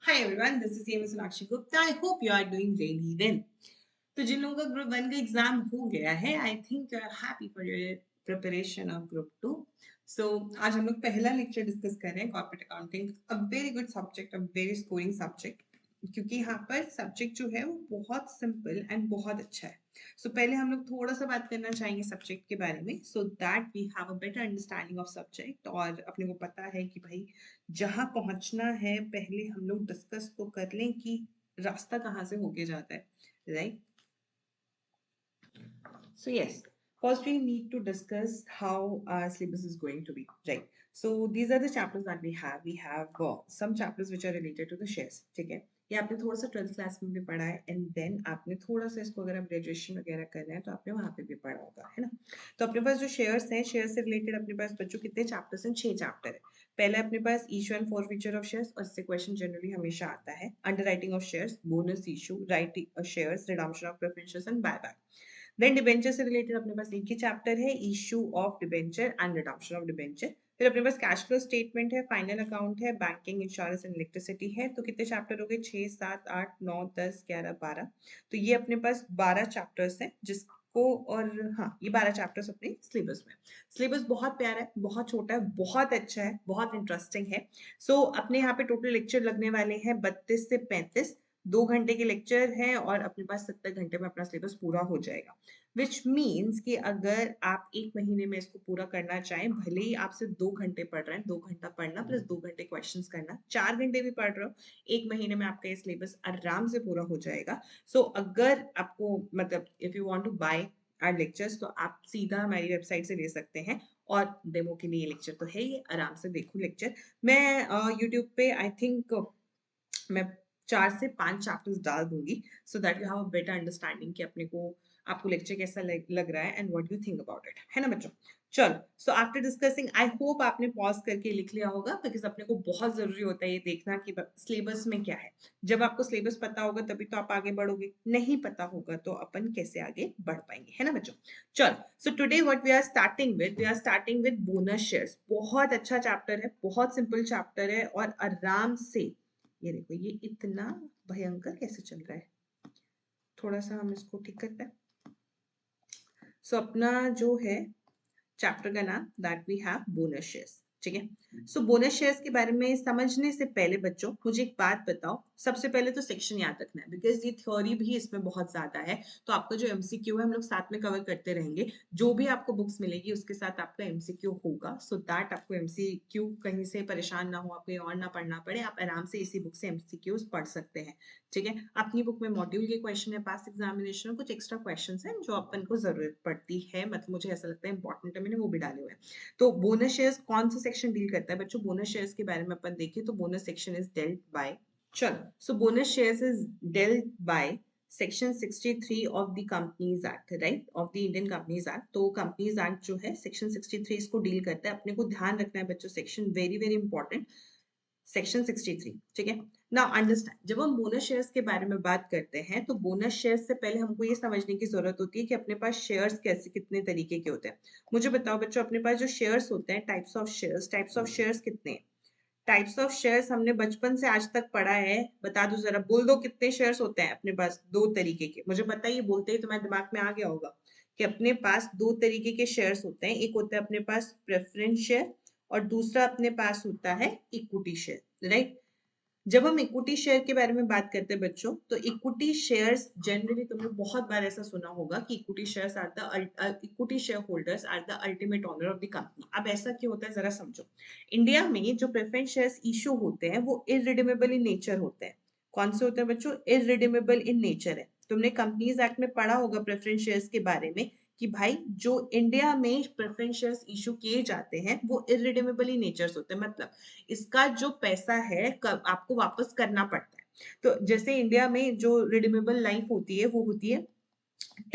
Hi everyone, this is CMS Sonakshi Gupta. I hope you are doing really well. तो जिन लोगों का group one का exam हो गया है, I think you are happy for your preparation of group two. So आज हम लोग पहला लेक्चर डिस्कस कर रहे हैं corporate accounting, a very good subject, a very scoring subject. क्योंकि यहाँ पर सब्जेक्ट जो है वो बहुत सिंपल एंड बहुत अच्छा है. सो पहले हम लोग थोड़ा सा बात करना चाहेंगे सब्जेक्ट के बारे में, so that we have a better understanding of subject. और अपने को पता है कि भाई जहाँ पहुँचना है पहले हम लोग डिस्कस तो कर लें कि रास्ता कहाँ से होके जाता है, right? So yes, first we need to discuss how our syllabus is going to be, right? So these are the chapters that we have. We have some chapters which are related to the shares, ठीक है? ये आपने थोड़ा सा 12th class में भी पढ़ा है एंड देन आपने थोड़ा सा इसको अगर आप ग्रेजुएशन वगैरह कर रहे हैं तो आपने वहाँ पे भी पढ़ा होगा, है ना? तो अपने पास जो शेयर्स हैं, शेयर से रिलेटेड अपने पास बच्चों कितने चैप्टर्स हैं? 6 चैप्टर है. पहले अपने पास issue and forfeiture of shares, और इससे क्वेश्चन जनरली हमेशा आता है. Underwriting of shares, bonus issue, writing shares, redemption of preferences and buyback. Then debenture से रिलेटेड अपने पास एक ही चैप्टर है, issue of debenture and redemption of debenture. फिर अपने पास कैश फ्लो स्टेटमेंट है, फाइनल अकाउंट है, बैंकिंग, इंश्योरेंस एंड इलेक्ट्रिसिटी है. तो कितने चैप्टर हो गए? 6, 7, 8, 9, 10, 11, 12. तो ये अपने पास 12 चैप्टर्स हैं जिसको, और हाँ, ये 12 चैप्टर्स अपने सिलेबस में. सिलेबस बहुत प्यारा है, बहुत छोटा है, बहुत अच्छा है, बहुत इंटरेस्टिंग है. सो अपने यहाँ पे टोटल लेक्चर लगने वाले हैं 32 से 35. 2 घंटे के लेक्चर हैं और अपने पास 70 घंटे में अपना सिलेबस पूरा हो जाएगा. विच मीन्स कि अगर आप 1 महीने में इसको पूरा करना चाहें, भले ही आप सिर्फ 2 घंटे पढ़ रहे हैं, 2 घंटा पढ़ना प्लस 2 घंटे क्वेश्चन करना, 4 घंटे भी पढ़ रहे हो, 1 महीने में आपका ये सिलेबस आराम से पूरा हो जाएगा. सो अगर आपको मतलब if you want to buy our lectures तो आप सीधा हमारी वेबसाइट से ले सकते हैं. और डेमो के लिए लेक्चर तो है, ये आराम से देखो लेक्चर. मैं यूट्यूब पे आई थिंक मैं 4 से 5 चैप्टर्स डाल दूंगी, so that you have a better understanding कि अपने को आपको लेक्चर कैसा लग रहा है and what you think about it, है ना बच्चों? चलो, so after discussing I hope आपने पॉज करके लिख लिया होगा, बिकॉज अपने को बहुत जरूरी होता है ये देखना कि सिलेबस में क्या है. जब आपको सिलेबस पता होगा तभी तो आप आगे बढ़ोगे, नहीं पता होगा तो अपन कैसे आगे बढ़ पाएंगे, है ना बच्चों? चलो, so today what we are starting with bonus shares. बहुत अच्छा चैप्टर है, बहुत सिंपल चैप्टर है और आराम से, ये देखो ये इतना भयंकर कैसे चल रहा है, थोड़ा सा हम इसको ठीक करते हैं. सो अपना जो है चैप्टर का नाम that we have bonus shares, ठीक है? सो बोनस शेयर्स के बारे में समझने से पहले बच्चों मुझे एक बात बताओ. सबसे पहले तो सेक्शन याद रखना है, बिकॉज ये थ्योरी भी इसमें बहुत ज्यादा है. तो आपका जो एमसीक्यू है हम लोग साथ में कवर करते रहेंगे. जो भी आपको बुक्स मिलेगी उसके साथ आपका एमसीक्यू होगा, सो दैट आपको एमसीक्यू कहीं से परेशान ना हो, आपको ये और ना पढ़ना पड़े, आप आराम से इसी बुक से एमसीक्यूज पढ़ सकते हैं, ठीक है? अपनी बुक में मॉड्यूल के क्वेश्चन है, पास एग्जामिनेशन, कुछ एक्स्ट्रा क्वेश्चंस हैं जो अपन को जरूरत पड़ती है, मतलब मुझे ऐसा लगता है इंपॉर्टेंट है, मैंने वो भी डाले हुए हैं. तो बोनस शेयर्स कौन सा सेक्शन डील करता है बच्चों? बोनस शेयर्स के बारे में अपन देखें तो bonus section is dealt by, चलो, so bonus shares is dealt by section 63 of the companies act, right, of the Indian companies act. तो कंपनीज एक्ट जो है सेक्शन 63 इसको डील करता है. अपने को ध्यान रखना है बच्चों, section very very important, section 63, ठीक है? नाउ अंडरस्टैंड, जब हम बोनस शेयर्स के बारे में बात करते हैं तो बोनस शेयर्स से पहले हमको ये समझने की जरूरत होती है कि अपने पास शेयर्स कैसे कितने तरीके के होते हैं. मुझे बताओ बच्चों, अपने पास जो शेयर्स होते हैं, टाइप्स ऑफ शेयर्स कितने हैं? टाइप्स ऑफ शेयर्स हमने बचपन से आज तक पढ़ा है, बता दो जरा, बोल दो कितने शेयर्स होते हैं अपने पास? 2 तरीके के. मुझे पता है, ये बोलते ही तुम्हारे दिमाग में आ गया होगा कि अपने पास 2 तरीके के शेयर्स होते हैं. एक होता है अपने पास प्रेफरेंस शेयर और दूसरा अपने पास होता है इक्विटी शेयर, राइट? जब हम इक्विटी शेयर के बारे में बात करते हैं बच्चों, तो इक्विटी शेयर्स जनरली तुमने बहुत बार ऐसा सुना होगा कि equity shareholders are the ultimate owner of the company. अब ऐसा क्यों होता है जरा समझो. इंडिया में जो प्रेफरेंस शेयर्स इशू होते हैं वो इररिडीमेबल इन नेचर होते हैं. कौन से होते हैं बच्चों? इररिडीमेबल इन नेचर है. तुमने कंपनीज एक्ट में पढ़ा होगा प्रेफरेंस शेयर्स के बारे में कि भाई जो इंडिया में प्रेफरेंस शेयर्स इशू किए जाते हैं वो इररिडीमेबल इन नेचर्स होते हैं, मतलब इसका जो पैसा है आपको वापस करना पड़ता है. तो जैसे इंडिया में जो रिडीमेबल लाइफ होती है वो होती है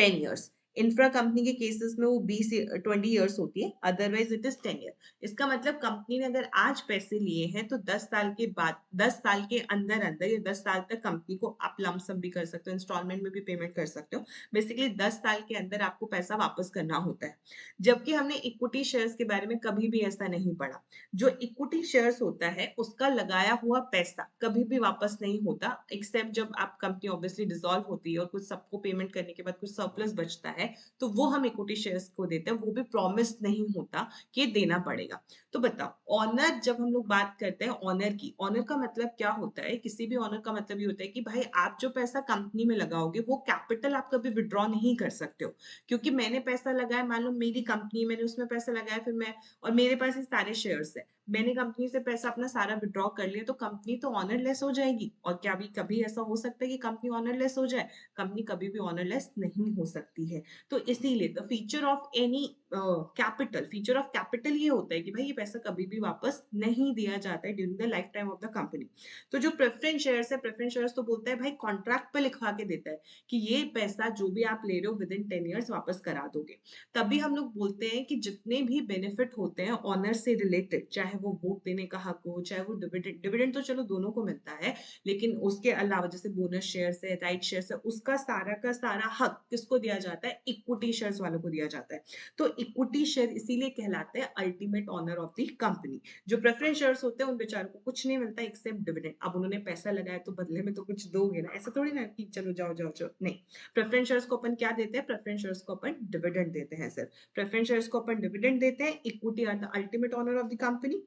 10 years. इंफ्रा कंपनी के केसेस में वो 20 ईयर्स होती है, अदरवाइज इट इज 10 ईयर। इसका मतलब कंपनी ने अगर आज पैसे लिए हैं तो 10 साल के बाद, 10 साल के अंदर अंदर या 10 साल तक कंपनी को आप लमसम भी कर सकते हो, इंस्टॉलमेंट में भी पेमेंट कर सकते हो। बेसिकली 10 साल के अंदर आपको पैसा वापस करना होता है। जबकि हमने इक्विटी शेयर्स के बारे में कभी भी ऐसा नहीं पढ़ा। जो इक्विटी शेयर्स होता है उसका लगाया हुआ पैसा कभी भी वापस नहीं होता, एक्सेप्ट जब आप कंपनी ऑब्वियसली डिसॉल्व होती है और कुछ सबको पेमेंट करने के बाद कुछ सरप्लस बचता है, तो वो हम इक्विटी शेयर्स को देते हैं, वो भी प्रॉमिस नहीं होता कि देना पड़ेगा। तो बताओ, ऑनर जब हम लोग बात करते हैं ऑनर की, ऑनर का मतलब क्या होता है? किसी भी ऑनर का मतलब ये होता है कि भाई आप जो पैसा कंपनी में लगाओगे वो कैपिटल आप कभी विड्रॉ नहीं कर सकते हो। क्योंकि मैंने पैसा लगाया, मान लो मेरी कंपनी, मैंने उसमें पैसा लगाया, फिर मैं, और मेरे पास ये सारे शेयर्स है, मैंने कंपनी से पैसा अपना सारा विड्रॉ कर लिया, तो कंपनी तो ऑनरलेस हो जाएगी। और क्या भी कभी ऐसा हो सकता है कि कंपनी ऑनरलेस हो जाए? कंपनी कभी भी ऑनरलेस नहीं हो सकती है। तो इसीलिए the feature of any capital, feature of capital ये होता है कि भाई ये पैसा कभी भी वापस नहीं दिया जाता है during the life time of the company. तो जो प्रेफरेंस शेयर्स है, प्रेफरेंस शेयर्स तो बोलता है भाई कॉन्ट्रैक्ट पे लिखवा के देता है कि ये पैसा जो भी आप ले रहे हो विद इन 10 ईयर्स वापस करा दोगे। तभी हम लोग बोलते हैं कि जितने भी बेनिफिट होते हैं ऑनर से रिलेटेड, चाहे वो वोट देने का हक हो, चाहे वो डिविडेंड, डिविडेंड तो चलो दोनों को मिलता है, लेकिन उसके अलावा जैसे बोनस शेयर्स है, राइट शेयर्स है, उसका सारा का सारा हक किसको दिया जाता है? इक्विटी शेयर्स वालों को दिया जाता है। तो इक्विटी शेयर इसीलिए कहलाते हैं ultimate owner of the company. जो प्रेफरेंस शेयर्स होते हैं उन बेचारों को कुछ नहीं मिलता एक्सेप्ट डिविडेंड। अब उन्होंने पैसा लगाया तो बदले में तो कुछ दोगे ना, ऐसा थोड़ी ना कि चलो जाओ जाओ जाओ, नहीं। प्रेफरेंस शेयर्स को अपन क्या देते हैं? प्रेफरेंस शेयर्स को अपन डिविडेंड देते हैं सर। प्रेफरेंस शेयर्स को अपन डिविडेंड देते हैं। Equity are the ultimate owner of the company,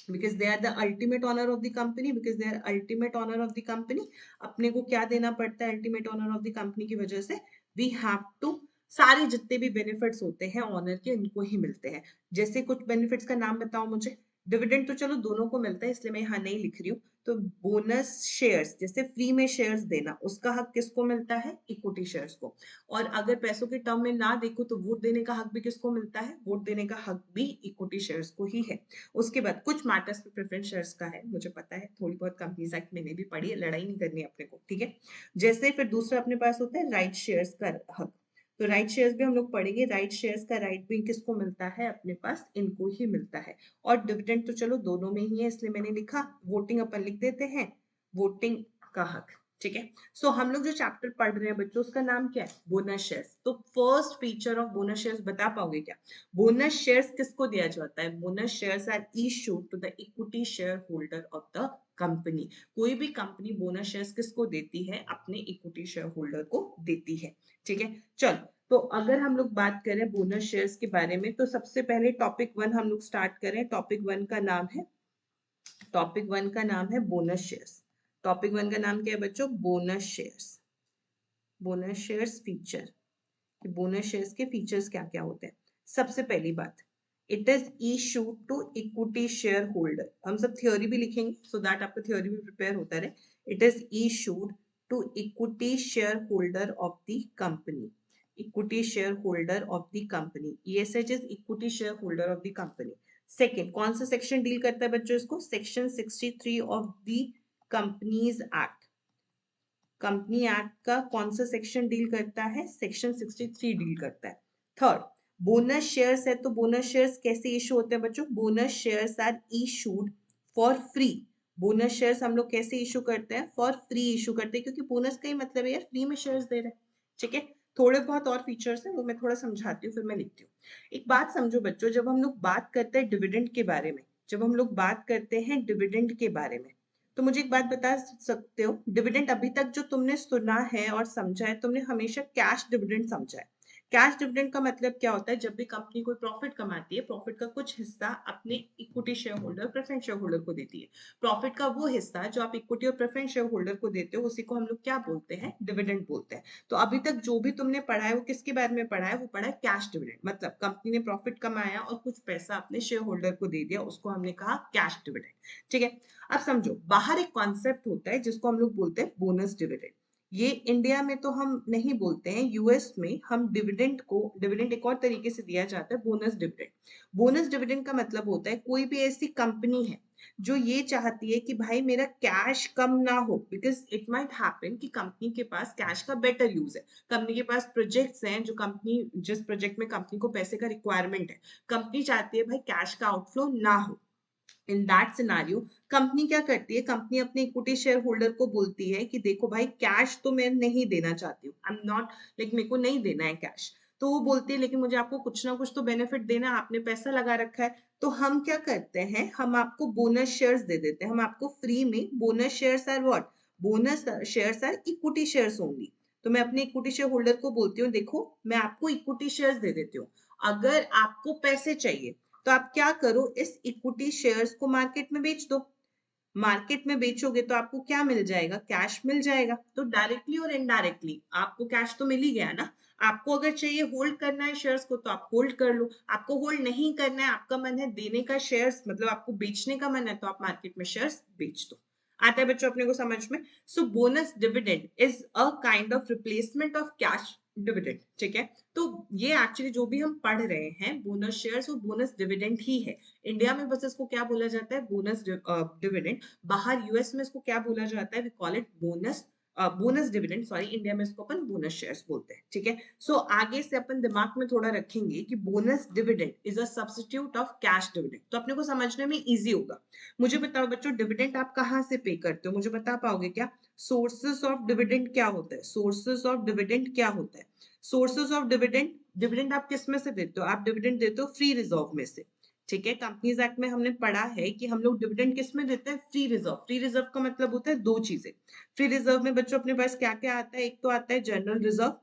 because they are the ultimate honor of the company, because they are ultimate honor of the company। अपने को क्या देना पड़ता है ultimate honor of the company की वजह से? we have to, सारे जितने भी बेनिफिट्स होते हैं ऑनर के उनको ही मिलते हैं। जैसे कुछ बेनिफिट्स का नाम बताओ मुझे। डिविडेंड तो चलो दोनों को मिलता है इसलिए मैं यहाँ नहीं लिख रही हूँ। तो बोनस शेयर्स, जैसे फ्री में शेयर्स देना, उसका हक किसको मिलता है? इक्विटी शेयर्स को। और अगर पैसों के टर्म में ना देखो तो वोट देने का हक भी किसको मिलता है? वोट देने का हक भी इक्विटी शेयर्स को ही है। उसके बाद कुछ मैटर्स पे प्रेफरेंस शेयर्स का है, मुझे पता है, थोड़ी बहुत कंपनीज एक्ट मैंने भी पढ़ी है, लड़ाई नहीं करनी अपने को, ठीक है। जैसे फिर दूसरा अपने पास होता है राइट शेयर्स का हक। तो राइट शेयर्स भी हम लोग पढ़ेंगे। राइट शेयर्स का राइट भी किसको मिलता है? अपने पास इनको ही मिलता है। और डिविडेंड तो चलो दोनों में ही है इसलिए मैंने लिखा। वोटिंग अपन लिख देते हैं, वोटिंग का हक, ठीक है। सो हम लोग जो चैप्टर पढ़ रहे हैं बच्चों उसका नाम क्या है? Bonus shares. तो first feature of bonus shares बता पाओगे क्या? बोनस शेयर्स किसको दिया जाता है? Bonus shares are issued to the equity share holder of the company. कोई भी कंपनी बोनस शेयर्स किसको देती है? अपने इक्विटी शेयर होल्डर को देती है, ठीक है। चलो, तो अगर हम लोग बात करें बोनस शेयर्स के बारे में तो सबसे पहले टॉपिक 1 हम लोग स्टार्ट करें। टॉपिक 1 का नाम है, टॉपिक 1 का नाम है बोनस शेयर्स। टॉपिक 1 का नाम क्या है बच्चों? Bonus shares. Bonus shares feature, कि बोनस शेयर्स के फीचर्स क्या क्या होते हैं। सबसे पहली बात, it is issued to equity share holder. हम सब थ्योरी भी लिखेंगे सो दैट आपका थ्योरी भी प्रिपेयर होता रहे। It is issued to equity share holder of the company. Equity share holder of the company, ESH is equity share holder of the company. Second, कौन सा सेक्शन डील करता है बच्चों इसको? Section 63 of the companies act. Company act का कौन सा section deal करता है? सेक्शन 63 डील करता है। थर्ड, बोनस शेयर्स है तो बोनस शेयर्स कैसे इशू होते हैं बच्चों? Bonus shares are issued for free. Bonus shares हम लोग कैसे इशू करते हैं? फॉर फ्री इशू करते हैं, क्योंकि बोनस का ही मतलब है यार फ्री में शेयर्स दे रहे हैं, ठीक है। थोड़े बहुत और फीचर्स हैं वो मैं थोड़ा समझाती हूँ फिर मैं लिखती हूँ। एक बात समझो बच्चों, जब हम लोग बात करते हैं डिविडेंड के बारे में, जब हम लोग बात करते हैं डिविडेंड के बारे में, तो मुझे एक बात बता सकते हो, डिविडेंड अभी तक जो तुमने सुना है और समझा है, तुमने हमेशा कैश डिविडेंड समझा है। कैश डिविडेंड का मतलब क्या होता है? जब भी कंपनी कोई प्रॉफिट कमाती है, प्रॉफिट का कुछ हिस्सा अपने equity share holder, preference share holder को देती है। प्रॉफिट का वो हिस्सा जो आप इक्विटी और प्रेफरेंस शेयर होल्डर को देते हो उसी को हम लोग क्या बोलते हैं? डिविडेंड बोलते हैं। तो अभी तक जो भी तुमने पढ़ा है वो किसके बारे में पढ़ा है? वो पढ़ा है कैश डिविडेंड। मतलब कंपनी ने प्रॉफिट कमाया और कुछ पैसा अपने शेयर होल्डर को दे दिया, उसको हमने कहा कैश डिविडेंड, ठीक है। अब समझो, बाहर एक कॉन्सेप्ट होता है जिसको हम लोग बोलते हैं बोनस डिविडेंड। ये इंडिया में तो हम नहीं बोलते हैं, यूएस में हम डिविडेंड को, डिविडेंड एक और तरीके से दिया जाता है, बोनस डिविडेंड। बोनस डिविडेंड का मतलब होता है कोई भी ऐसी कंपनी है जो ये चाहती है कि भाई मेरा कैश कम ना हो, बिकॉज इट माइट हैपन कि कंपनी के पास कैश का बेटर यूज है, कंपनी के पास प्रोजेक्ट्स हैं, जो कंपनी जिस प्रोजेक्ट में कंपनी को पैसे का रिक्वायरमेंट है, कंपनी चाहती है भाई कैश का आउटफ्लो ना हो। इन दैट सिनारियो कंपनी क्या करती है, कंपनी अपने इक्विटी शेयर होल्डर को बोलती है कि देखो भाई कैश तो मैं नहीं देना चाहती हूँ, आई एम नॉट लाइक मेरे को नहीं देना है कैश। तो वो बोलती है लेकिन मुझे आपको कुछ ना कुछ तो बेनिफिट देना है, आपने पैसा लगा रखा है। तो हम क्या करते हैं, हम आपको बोनस शेयर्स दे देते हैं, हम आपको फ्री में bonus shares are what, bonus shares are equity shares only. तो मैं अपने इक्विटी शेयर होल्डर को बोलती हूँ देखो मैं आपको इक्विटी शेयर्स दे देती हूँ, अगर आपको पैसे चाहिए तो आप क्या करो, इस इक्विटी शेयर्स को मार्केट में बेच दो। मार्केट में बेचोगे तो आपको क्या मिल जाएगा, कैश मिल जाएगा। तो डायरेक्टली और इनडायरेक्टली आपको कैश तो मिल ही गया ना। आपको अगर चाहिए होल्ड करना है शेयर्स को तो आप होल्ड कर लो, आपको होल्ड नहीं करना है, आपका मन है देने का शेयर्स, मतलब आपको बेचने का मन है, तो आप मार्केट में शेयर्स बेच दो। आता है बच्चों अपने को समझ में? सो bonus dividend is a kind of replacement of cash dividend, ठीक है। तो ये एक्चुअली जो भी हम पढ़ रहे हैं बोनस शेयर्स और बोनस डिविडेंड ही है। इंडिया में बस इसको क्या बोला जाता है, बोनस डिविडेंड। बाहर यूएस में इसको क्या बोला जाता है, we call it bonus bonus dividend, sorry India में इसको अपन बोनस शेयर्स बोलते हैं, ठीक है। सो आगे से अपन दिमाग में थोड़ा रखेंगे कि bonus dividend is a substitute of cash dividend, तो अपने को समझने में इजी होगा। मुझे बताओ बच्चों, डिविडेंड आप कहाँ से पे करते हो, मुझे बता पाओगे क्या? सोर्सेस ऑफ डिविडेंड क्या होता है, सोर्सेस ऑफ डिविडेंड क्या होता है? सोर्सेस ऑफ डिविडेंड, डिविडेंड आप किस में से देते हो, आप डिविडेंड देते हो फ्री रिजर्व में से, ठीक है। कंपनीज एक्ट में हमने पढ़ा है कि हम लोग डिविडेंड किस में देते हैं, फ्री रिजर्व। फ्री रिजर्व का मतलब होता है दो चीजें। फ्री रिजर्व में बच्चों अपने पास क्या क्या आता है, एक तो आता है जनरल रिजर्व,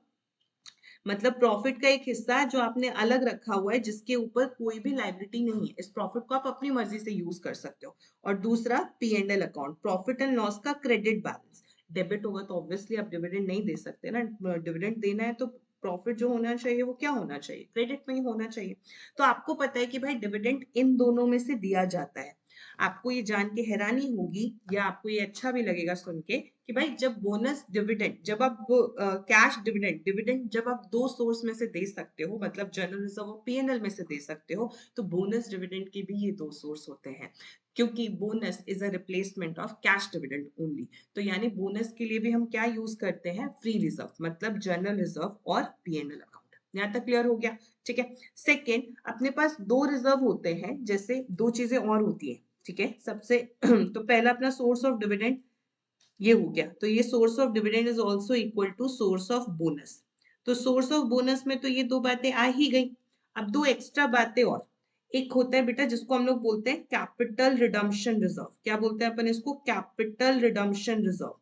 मतलब प्रॉफिट का एक हिस्सा है जो आपने अलग रखा हुआ है, जिसके ऊपर कोई भी लाइबिलिटी नहीं है, इस प्रॉफिट को आप अपनी मर्जी से यूज कर सकते हो। और दूसरा P and L account, profit and loss का क्रेडिट बैलेंस। डेबिट होगा तो ऑब्वियसली आप डिविडेंड नहीं दे सकते ना, डिविडेंड देना है तो प्रॉफिट जो होना चाहिए वो क्या होना चाहिए, क्रेडिट में ही होना चाहिए। तो आपको पता है कि भाई डिविडेंड इन दोनों में से दिया जाता है। आपको ये जान के हैरानी होगी या आपको ये अच्छा भी लगेगा सुन के कि भाई जब बोनस डिविडेंड, जब आप कैश डिविडेंड, डिविडेंड जब आप दो सोर्स में से दे सकते हो, मतलब जनरल रिजर्व और पीएनएल में से दे सकते हो, तो बोनस डिविडेंड के भी ये दो सोर्स होते हैं, क्योंकि bonus is a replacement of cash dividend only. तो यानी बोनस के लिए भी हम क्या यूज करते हैं, फ्री रिजर्व, मतलब जनरल रिजर्व और पीएनएल अकाउंट। यहाँ तक क्लियर हो गया, ठीक है। सेकेंड, अपने पास दो रिजर्व होते हैं, जैसे दो चीजें और होती है, ठीक है। सबसे तो पहला अपना सोर्स ऑफ डिविडेंड ये हो गया, तो ये source of dividend is also equal to source of bonus. तो सोर्स ऑफ बोनस में तो ये दो बातें आ ही गई। अब दो एक्स्ट्रा बातें और, एक होता है बेटा जिसको हम लोग बोलते हैं कैपिटल रिडम्पशन रिजर्व। क्या बोलते हैं अपन इसको, capital redemption reserve.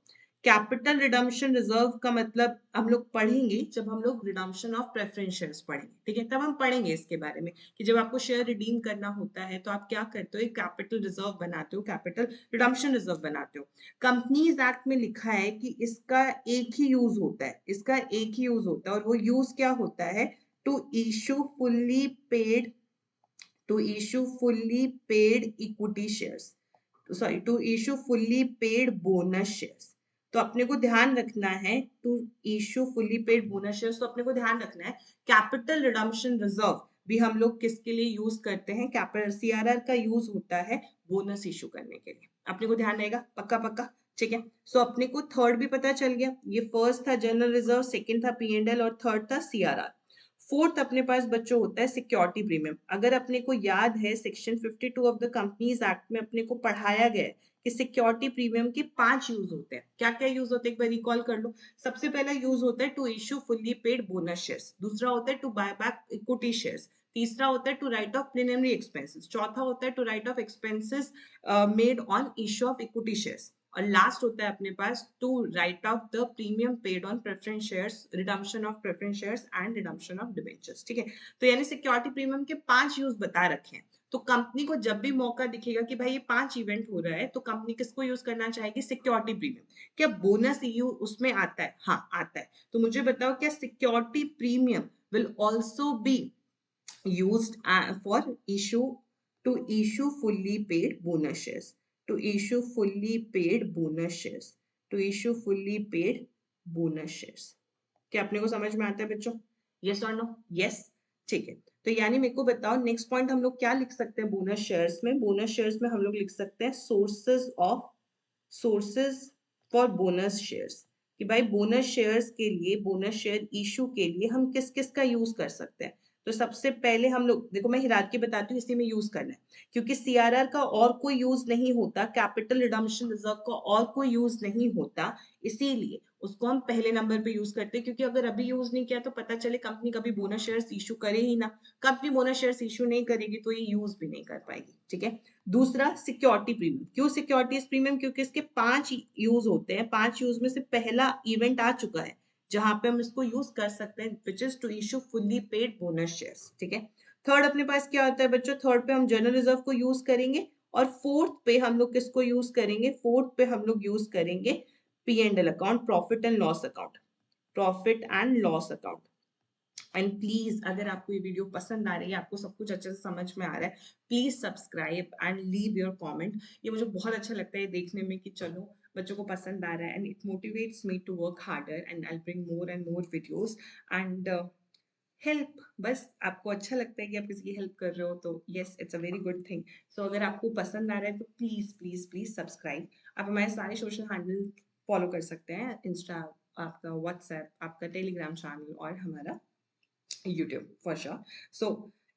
Capital redemption reserve का मतलब हम लोग पढ़ेंगे जब हम लोग रिडम्पशन ऑफ प्रेफरेंस शेयर्स पढ़ेंगे, ठीक है, तब हम पढ़ेंगे इसके बारे में कि जब आपको शेयर रिडीम करना होता है तो आप क्या करते हो, एक कैपिटल रिजर्व बनाते हो, कैपिटल रिडम्पशन रिजर्व बनाते हो। कंपनीज एक्ट में लिखा है कि इसका एक ही यूज होता है, इसका एक ही यूज होता है, और वो यूज क्या होता है, to issue fully paid, to issue fully paid equity shares, sorry to issue fully paid bonus shares. तो अपने को ध्यान रखना है, to issue fully paid bonus shares, तो अपने को ध्यान रखना है कैपिटल रिडम्पशन रिजर्व भी हम लोग किसके लिए यूज करते हैं, कैपिटल सीआरआर का यूज होता है बोनस इशू करने के लिए। अपने को ध्यान रहेगा, पक्का पक्का, ठीक है। सो अपने को थर्ड भी पता चल गया, ये फर्स्ट था जनरल रिजर्व, सेकंड था पीएनएल और थर्ड था सीआरआर। फोर्थ अपने पास बच्चों होता है सिक्योरिटी प्रीमियम। अगर अपने को याद है section 52 of the companies act में अपने को पढ़ाया गया है कि सिक्योरिटी प्रीमियम के 5 यूज होते हैं। क्या क्या यूज होते हैं एक बार रिकॉल कर लो। सबसे पहला यूज होता है to issue fully paid bonus shares, दूसरा होता है to buy back equity shares, तीसरा होता है to write off preliminary expenses, चौथा होता है to write off expenses made on issue of equity shares, और लास्ट होता है अपने पास to write of the premium paid on preference shares, redemption of preference shares and redemption of debentures, ठीक है। तो यानी सिक्योरिटी प्रीमियम के 5 यूज बता रखे हैं। तो कंपनी को जब भी मौका दिखेगा कि भाई ये 5 इवेंट हो रहा है, तो कंपनी किसको यूज करना चाहेगी, सिक्योरिटी प्रीमियम। क्या बोनस यू उसमें आता है, हाँ आता है। तो मुझे बताओ क्या security premium will also be used for issue to issue fully paid bonus shares, to issue fully paid bonus shares, to issue fully paid bonus shares। क्या अपने को समझ में आता है बच्चों, यस और नो, यस, ठीक है। तो यानी मेरे को बताओ नेक्स्ट पॉइंट हम लोग क्या लिख सकते हैं बोनस शेयर्स में? बोनस शेयर्स में हम लोग लिख सकते हैं सोर्सेज फॉर बोनस शेयर्स, कि भाई बोनस शेयर्स के लिए, बोनस शेयर इशू के लिए हम किस किस का यूज कर सकते हैं। तो सबसे पहले हम लोग देखो, मैं हिरारकी बताती हूँ, इसी में यूज करना है, क्योंकि सीआरआर का और कोई यूज नहीं होता, कैपिटल रिडम्पशन रिजर्व का और कोई यूज नहीं होता, इसीलिए उसको हम पहले नंबर पे यूज करते हैं। क्योंकि अगर अभी यूज नहीं किया तो पता चले कंपनी कभी बोनस शेयर्स इशू करे ही ना, कंपनी बोनस शेयर्स इशू नहीं करेगी तो ये यूज भी नहीं कर पाएगी। ठीक है। दूसरा सिक्योरिटी प्रीमियम। क्यों सिक्योरिटीज प्रीमियम? क्योंकि इसके 5 यूज होते हैं, 5 यूज में से पहला इवेंट आ चुका है जहां पे हम इसको यूज कर सकते हैं, which is to issue fully paid bonus shares. ठीक है। थर्ड अपने पास क्या होता है बच्चों? थर्ड पे हम जनरल रिजर्व को यूज करेंगे, और फोर्थ पे हम लोग किसको यूज करेंगे? फोर्थ पे हम लोग यूज करेंगे P and L account, profit and loss account, profit and loss account. And please अगर आपको ये वीडियो पसंद आ रही है, आपको सब कुछ अच्छे से समझ में आ रहा है, please subscribe and leave your comment. ये मुझे बहुत अच्छा लगता है देखने में कि चलो बच्चों को पसंद आ रहा है, and it motivates me to work harder and I bring more and more videos and help. बस आपको अच्छा लगता है कि आप किसी की हेल्प कर रहे हो तो yes, it's a very good thing. So अगर आपको पसंद आ रहा है तो प्लीज प्लीज प्लीज सब्सक्राइब। आप हमारे सारे सोशल हैंडल फॉलो कर सकते हैं, इंस्टा, आपका व्हाट्सएप, आपका टेलीग्राम चैनल और हमारा YouTube for sure. So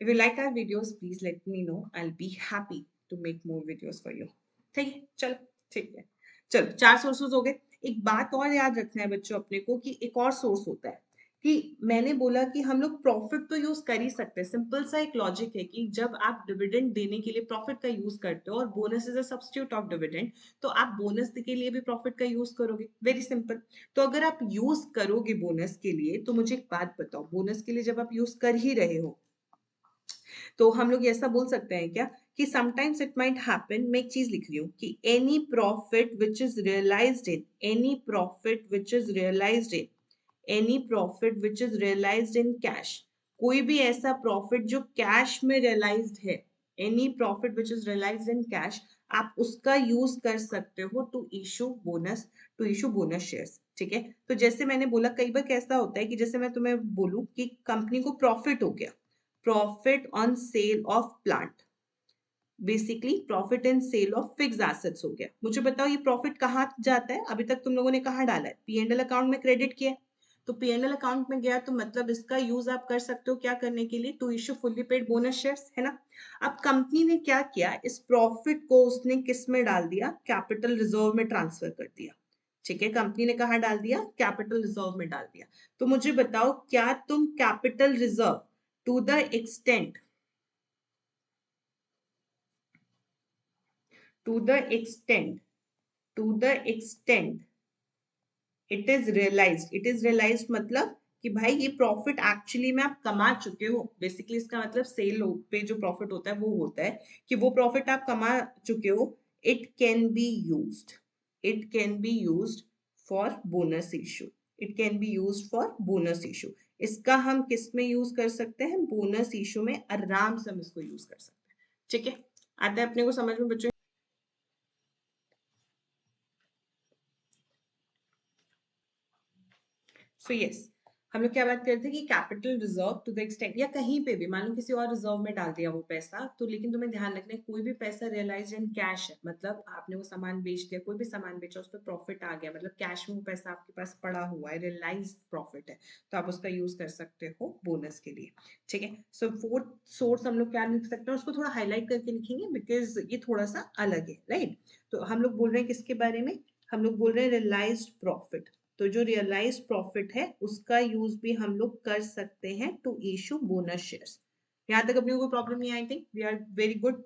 if you like our videos, please let me know. I'll be happy to make more videos for you. ठीक है, चलो ठीक है, चलो 4 सोर्सेज हो गए। एक बात और याद रखना है बच्चों अपने को, कि एक और सोर्स होता है, कि मैंने बोला कि हम लोग प्रॉफिट तो यूज कर ही सकते हैं। सिंपल सा एक लॉजिक है कि जब आप डिविडेंड देने के लिए प्रॉफिट का यूज करते हो और bonus is a substitute of dividend, तो आप बोनस के लिए भी प्रॉफिट का यूज करोगे। Very simple. तो अगर आप यूज करोगे बोनस के लिए, तो मुझे एक बात बताओ, बोनस के लिए जब आप यूज कर ही रहे हो, तो हम लोग ऐसा बोल सकते हैं क्या कि समटाइम्स इट माइट हैपन, मैं एक चीज लिख रही हूँ कि any profit which is realised in, any profit which is realised in, any profit which is realised in cash, कोई भी ऐसा प्रॉफिट जो कैश में रियलाइज्ड है, any profit which is realised in cash, आप उसका यूज कर सकते हो to issue bonus, to issue bonus shares. ठीक है। तो जैसे मैंने बोला, कई बार कैसा होता है कि जैसे मैं तुम्हें बोलूं कि कंपनी को प्रॉफिट हो गया, profit on sale of plant, basically profit and sale of fix assets हो गया। मुझे बताओ ये प्रॉफिट कहाँ जाता है? अभी तक तुम लोगों ने कहाँ डाला है? पी एंड एल अकाउंट में क्रेडिट किया है। तो पी एंड एल अकाउंट में गया तो मतलब इसका यूज आप कर सकते हो क्या करने के लिए? To issue fully paid bonus shares, है ना। अब कंपनी ने क्या किया, इस प्रॉफिट को उसने किस में डाल दिया? कैपिटल रिजर्व में ट्रांसफर कर दिया। ठीक है, कंपनी ने कहाँ डाल दिया? कैपिटल रिजर्व में डाल दिया। तो मुझे बताओ, क्या तुम capital reserve to the extent, to the extent, to the extent it is realized, it is realized मतलब कि भाई ये प्रॉफिट एक्चुअली में आप कमा चुके हो। बेसिकली इसका मतलब सेल पे जो प्रॉफिट होता है वो होता है कि वो प्रॉफिट आप कमा चुके हो। It can be used, it can be used for bonus issue, it can be used for bonus issue. इसका हम किस में यूज कर सकते हैं? बोनस इशू में आराम से हम इसको यूज कर सकते हैं। ठीक है, आता है अपने को समझ में बच्चों? सो यस, हम लोग क्या बात करते हैं कि capital reserve to the extent, या कहीं पे भी मान लो किसी और रिजर्व में डाल दिया वो पैसा, तो लेकिन तुम्हें ध्यान रखना है कोई भी पैसा रियलाइज इन कैश है, मतलब आपने वो सामान बेच दिया, कोई भी सामान बेचा, उस पर प्रॉफिट आ गया, मतलब कैश में वो पैसा आपके पास पड़ा हुआ है, रियलाइज प्रॉफिट है, तो आप उसका यूज कर सकते हो बोनस के लिए। ठीक है। सो फोर्थ सोर्स हम लोग क्या लिख सकते हैं, उसको थोड़ा हाईलाइट करके लिखेंगे बिकॉज ये थोड़ा सा अलग है, राइट। तो हम लोग बोल रहे हैं किसके बारे में? हम लोग बोल रहे हैं रियलाइज्ड प्रॉफिट। तो जो रियलाइज प्रॉफिट है उसका यूज भी हम लोग कर सकते हैं टू इशू बोनस शेयर्स। यहां तक अपने को कोई प्रॉब्लम नहीं, I think we are very good.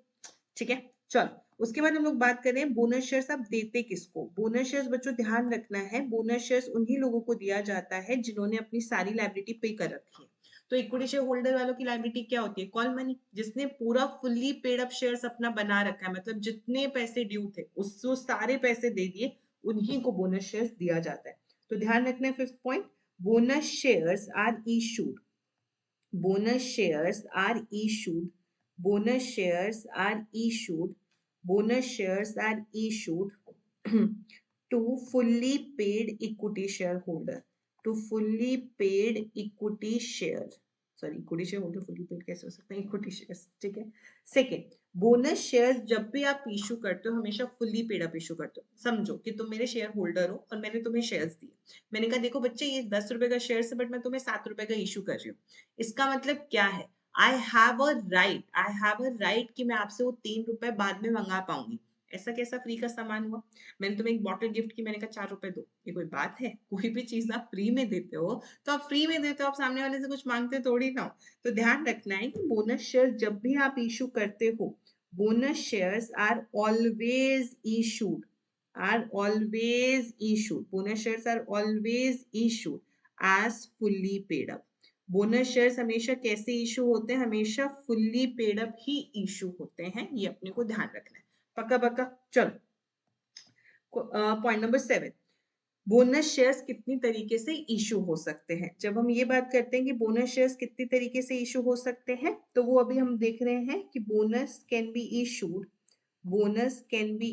ठीक है, चलो उसके बाद हम लोग बात करें बोनस शेयर्स आप देते किसको? बोनस शेयर्स बच्चों ध्यान रखना है, बोनस शेयर्स उन्हीं लोगों को दिया जाता है जिन्होंने अपनी सारी लायबिलिटी पे कर रखी है। तो इक्विटी शेयर होल्डर वालों की लायबिलिटी क्या होती है? कॉल मनी, जिसने पूरा फुल्ली पेड अप शेयर्स अपना बना रखा है, मतलब जितने पैसे ड्यू थे उसको सारे पैसे दे दिए, उन्हीं को बोनस शेयर्स दिया जाता है। तो ध्यान रखना है fifth point, bonus shares are issued, bonus shares are issued, bonus shares are issued, bonus shares are issued to fully paid equity shareholder, to fully paid equity share, sorry, equity share holder fully paid कैसे हो सकते हैं equity shares, ठीक है। Second, bonus shares जब भी आप issue करते हो हमेशा फुल्ली पेड अप इशू करते हो। समझो कि तुम मेरे शेयर होल्डर हो और मैंने तुम्हें शेयर्स दिए, मैंने कहा देखो बच्चे ये 10 रुपए का शेयर है बट मैं तुम्हें 7 रुपए का इशू कर रही हूँ। इसका मतलब क्या है, आई हैव अ राइट कि मैं आपसे वो 3 रुपए बाद में मंगा पाऊंगी। ऐसा कैसा फ्री का सामान हुआ, मैंने तुम्हें एक बॉटल गिफ्ट की, मैंने कहा 4 रुपए दो, ये कोई बात है? कोई भी चीज आप फ्री में देते हो तो आप फ्री में देते हो, आप सामने वाले से कुछ मांगते थोड़ी ना हो। तो ध्यान रखना है कि बोनस शेयर जब भी आप इशू करते हो, bonus shares bonus shares are always issued as fully paid up. Bonus shares हमेशा कैसे इशू होते हैं, हमेशा फुल्ली पेड अप ही इशू होते हैं, ये अपने को ध्यान रखना है। पक्का पक्का, चलो पॉइंट नंबर 7, बोनस शेयर्स कितनी तरीके से इशू हो सकते हैं। जब हम ये बात करते हैं कि बोनस शेयर्स कितनी तरीके से इशू हो सकते हैं, तो वो अभी हम देख रहे हैं कि bonus can be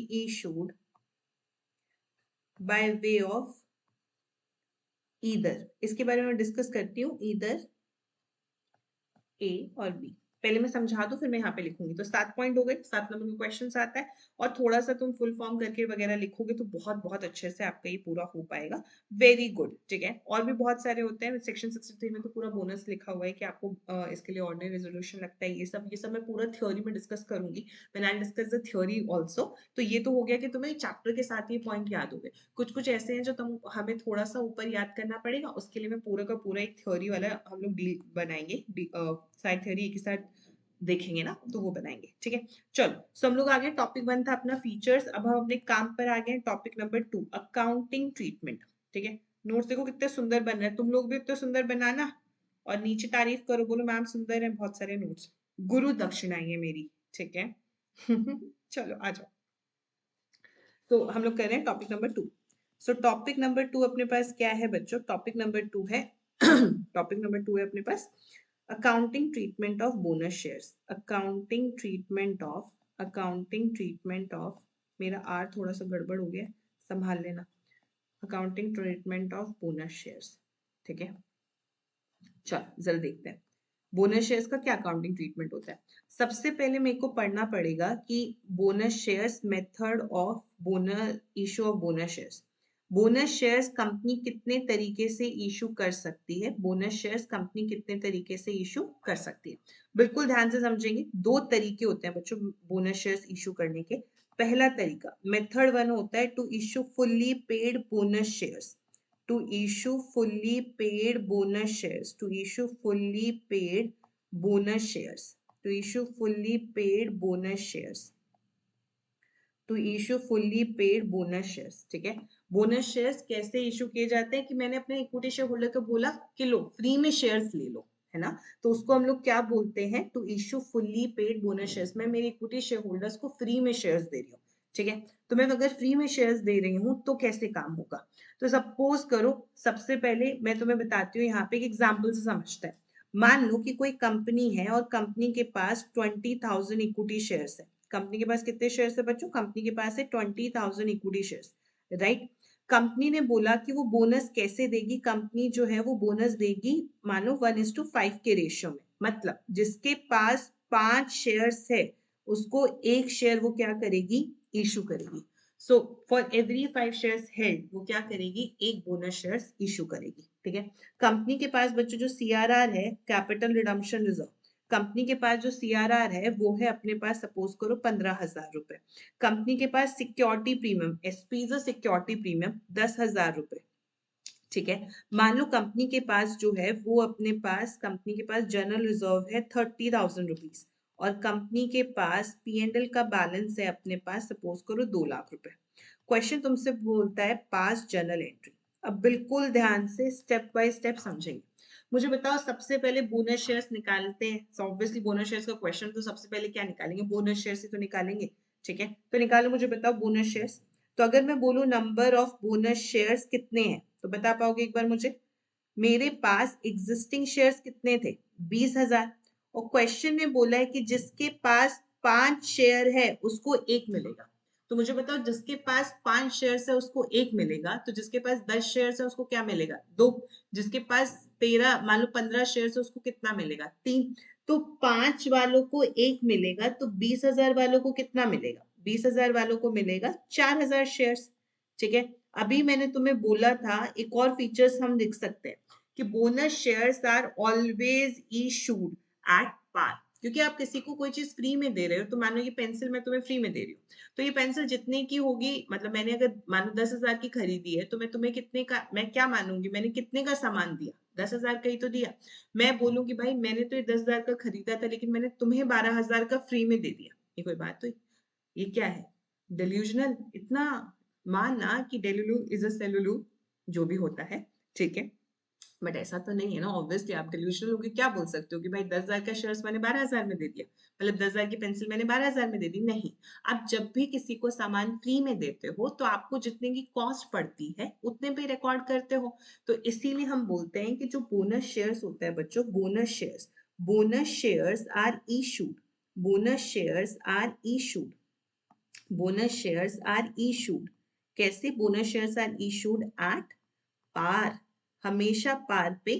issued by way of either, इसके बारे में डिस्कस करती हूँ, ईदर ए और बी। पहले मैं समझा दूं फिर मैं यहाँ पे लिखूंगी। तो 7 पॉइंट हो गए, 7 नंबर में क्वेश्चन आता है और थोड़ा सा तुम फुल फॉर्म करके वगैरह लिखोगे तो बहुत बहुत अच्छे से आपका ये पूरा हो पाएगा। वेरी गुड, ठीक है। और भी बहुत सारे होते हैं, सेक्शन 63 में तो पूरा बोनस लिखा हुआ है कि आपको इसके लिए ऑर्डिनरी रेजोल्यूशन लगता है, ये सब मैं पूरा थ्योरी में डिस्कस करूंगी, when I discuss the theory also. तो ये तो हो गया कि तुम्हें चैप्टर के साथ ये पॉइंट याद हो गए। कुछ कुछ ऐसे हैं जो तुम हमें थोड़ा सा ऊपर याद करना पड़ेगा, उसके लिए मैं पूरा का पूरा एक थ्योरी वाला हम लोग डील बनाएंगे, सारी थ्योरी एक ही साथ देखेंगे ना, तो वो बनाएंगे, ठीक है। चलो, सो हम लोग आगे, टॉपिक 1 था अपना फीचर्स, अब हम अपने काम पर आ गए, टॉपिक नंबर 2 अकाउंटिंग ट्रीटमेंट, ठीक है। नोट्स देखो कितने सुंदर बन रहे हैं, तुम लोग भी इतने सुंदर बनाना और नीचे तारीफ करो, बोलो मैम सुंदर है, बहुत सारे नोट्स, गुरु दक्षिणा ये मेरी, ठीक है। चलो आ जाओ, तो हम लोग कर रहे हैं टॉपिक नंबर 2। सो टॉपिक नंबर 2 अपने पास क्या है बच्चों, टॉपिक नंबर 2 है टॉपिक नंबर 2 है अपने पास accounting treatment of bonus shares. Accounting treatment of, मेरा आर थोड़ा सा गड़बड़ हो गया, संभाल लेना। Accounting treatment of bonus shares, ठीक है। चल जल्दी देखते हैं बोनस शेयर्स का क्या अकाउंटिंग ट्रीटमेंट होता है। सबसे पहले मेरे को पढ़ना पड़ेगा कि bonus shares, method of bonus issue of bonus shares. Bonus shares company कितने तरीके से इशू कर सकती है, बोनस शेयर्स कंपनी कितने तरीके से इशू कर सकती है, बिल्कुल ध्यान से समझेंगे। 2 तरीके होते हैं बच्चों बोनस शेयर्स इशू करने के। पहला तरीका मेथड 1 होता है to issue fully paid bonus shares, to issue fully paid bonus shares, to issue fully paid bonus shares, to issue fully paid bonus shares, to issue fully paid bonus shares, ठीक है। Bonus shares कैसे issue किए जाते हैं कि मैंने अपने equity share holder को बोला कि लो फ्री में शेयर्स ले लो, है ना, तो उसको हम लोग क्या बोलते हैं, to issue fully paid bonus shares. मैं मेरे इक्विटी शेयर होल्डर्स को फ्री में शेयर्स दे रही हूँ, ठीक है। तो मैं अगर फ्री में शेयर्स दे रही हूँ तो कैसे काम होगा, तो सपोज करो, सबसे पहले मैं तुम्हें बताती हूँ, यहाँ पे एक एग्जाम्पल से समझते हैं। मान लो कि कोई कंपनी है और कंपनी के पास 20,000 इक्विटी शेयर्स है। कंपनी के पास कितने शेयर्स है बच्चों, कंपनी के पास है 20,000 इक्विटी शेयर्स, राइट। कंपनी ने बोला कि वो बोनस कैसे देगी, कंपनी जो है वो बोनस देगी मानो 1:5 के रेशियो में, मतलब जिसके पास 5 शेयर्स है उसको एक शेयर वो क्या करेगी, इशू करेगी। So for every 5 shares held वो क्या करेगी, एक बोनस शेयर्स इशू करेगी, ठीक है। कंपनी के पास बच्चों जो सीआरआर है, कैपिटल रिडम्पशन रिजर्व, कंपनी के पास जो सीआरआर है वो है अपने पास सपोज करो 15,000 रुपए। कंपनी के पास security premium, SP security premium 10,000 रुपए, ठीक है। मान लो कंपनी के पास जो है वो कंपनी के पास जनरल रिजर्व है 30,000 रुपीज और कंपनी के पास पीएनएल का बैलेंस है अपने पास सपोज करो 2 लाख रुपए। क्वेश्चन तुमसे बोलता है पास जर्नल एंट्री। अब बिल्कुल ध्यान से स्टेप बाय स्टेप समझेंगे। मुझे बताओ सबसे पहले बोनस शेयर्स निकालते हैं, ऑब्वियसली बोनस शेयर्स का क्वेश्चन तो सबसे पहले क्या निकालेंगे, बोनस शेयर्स ही तो निकालेंगे, ठीक है। तो निकालो, मुझे बताओ बोनस शेयर्स। तो अगर मैं बोलूं नंबर ऑफ बोनस शेयर्स कितने हैं तो बता पाओगे एक बार मुझे, मेरे पास एग्जिस्टिंग शेयर्स कितने थे, 20,000, और क्वेश्चन ने बोला है कि जिसके पास 5 शेयर है उसको एक मिलेगा। तो मुझे बताओ जिसके पास 5 शेयर्स है उसको एक मिलेगा, तो जिसके पास 10 शेयर्स है उसको क्या मिलेगा, दो। जिसके पास 13 मान लो 15 शेयर से उसको कितना मिलेगा 3, तो 5 वालों को 1 मिलेगा, तो 20,000 वालों को कितना मिलेगा, 20,000 वालों को मिलेगा 4,000 शेयर्स। ठीक है, अभी मैंने तुम्हें बोला था एक और फीचर्स हम लिख सकते हैं कि bonus shares are always issued at par, क्योंकि आप किसी को कोई चीज फ्री में दे रहे हो, तो मानो ये पेंसिल मैं तुम्हें फ्री में दे रही हूँ, तो ये पेंसिल जितने की होगी, मतलब मैंने अगर मानो 10,000 की खरीदी है, तो मैं तुम्हें कितने का, मैं क्या मानूंगी, मैंने कितने का सामान दिया, 10,000 का ही तो दिया। मैं बोलूंगी भाई मैंने तो ये 10,000 का खरीदा था, लेकिन मैंने तुम्हें 12,000 का फ्री में दे दिया, ये कोई बात हुई? ये क्या है, डेल्यूजनल। इतना मानना कि डेल्यूलू इज अ सेलुलू, जो भी होता है, ठीक है, बट ऐसा तो नहीं है ना, ऑब्वियसली आप डिल्यूशनल होके क्या बोल सकते हो कि भाई 10,000 का शेयर्स मैंने 12,000 में दे दिया, मतलब 10,000 की पेंसिल मैंने 12,000 में दे दी, नहीं। आप जब भी किसी को सामान फ्री में देते हो, तो आपको जितने की कॉस्ट पड़ती है उतने पे रिकॉर्ड करते हो। तो इसीलिए हम बोलते हैं कि जो बोनस शेयर्स होता है बच्चों, bonus shares are issued, bonus shares are issued, bonus shares are issued. कैसे bonus shares are issued? At par, हमेशा पार पे।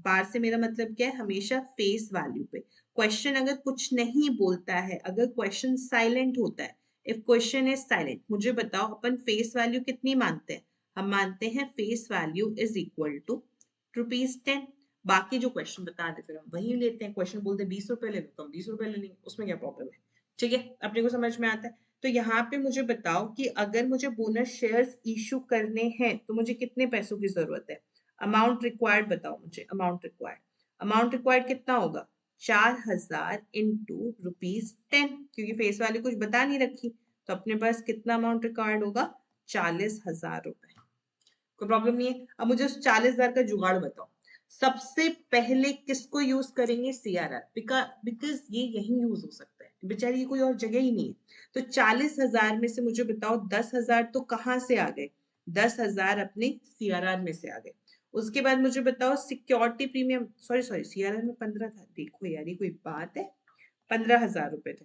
पार से मेरा मतलब क्या है, हमेशा फेस वैल्यू पे। क्वेश्चन अगर कुछ नहीं बोलता है, अगर क्वेश्चन साइलेंट होता है, इफ क्वेश्चन इज साइलेंट, मुझे बताओ अपन फेस वैल्यू कितनी मानते हैं? हम मानते हैं face value is equal to ₹10। बाकी जो क्वेश्चन बता दे फिर हम वही लेते हैं, क्वेश्चन बोलते 20 रुपए ले लो तो हम 20 रुपए ले लेंगे, उसमें क्या प्रॉब्लम है? ठीक है, अपने को समझ में आता है। तो यहाँ पे मुझे बताओ कि अगर मुझे बोनस शेयर्स इशू करने हैं तो मुझे कितने पैसों की जरूरत है? अमाउंट रिक्वायर्ड बताओ मुझे, अमाउंट रिक्वायर्ड, अमाउंट रिक्वायर्ड कितना होगा? 4,000 इंटू ₹10, क्योंकि फेस वैल्यू कुछ बता नहीं रखी, तो अपने पास कितना अमाउंट रिक्वायर्ड होगा? 40,000 रुपए। कोई प्रॉब्लम नहीं है। अब मुझे उस 40,000 का जुगाड़ बताओ। सबसे पहले किसको यूज करेंगे? सीआरआर, बिकॉज ये यही यूज हो सकता है, बेचारी ये कोई और जगह ही नहीं है। तो 40,000 में से मुझे बताओ 10,000 तो कहाँ से आ गए? 10,000 अपने सीआरआर में से आ गए। उसके बाद मुझे बताओ security premium, sorry sorry, CRR में 15 था, देखो यार ये कोई बात है, 15,000 रुपए थे।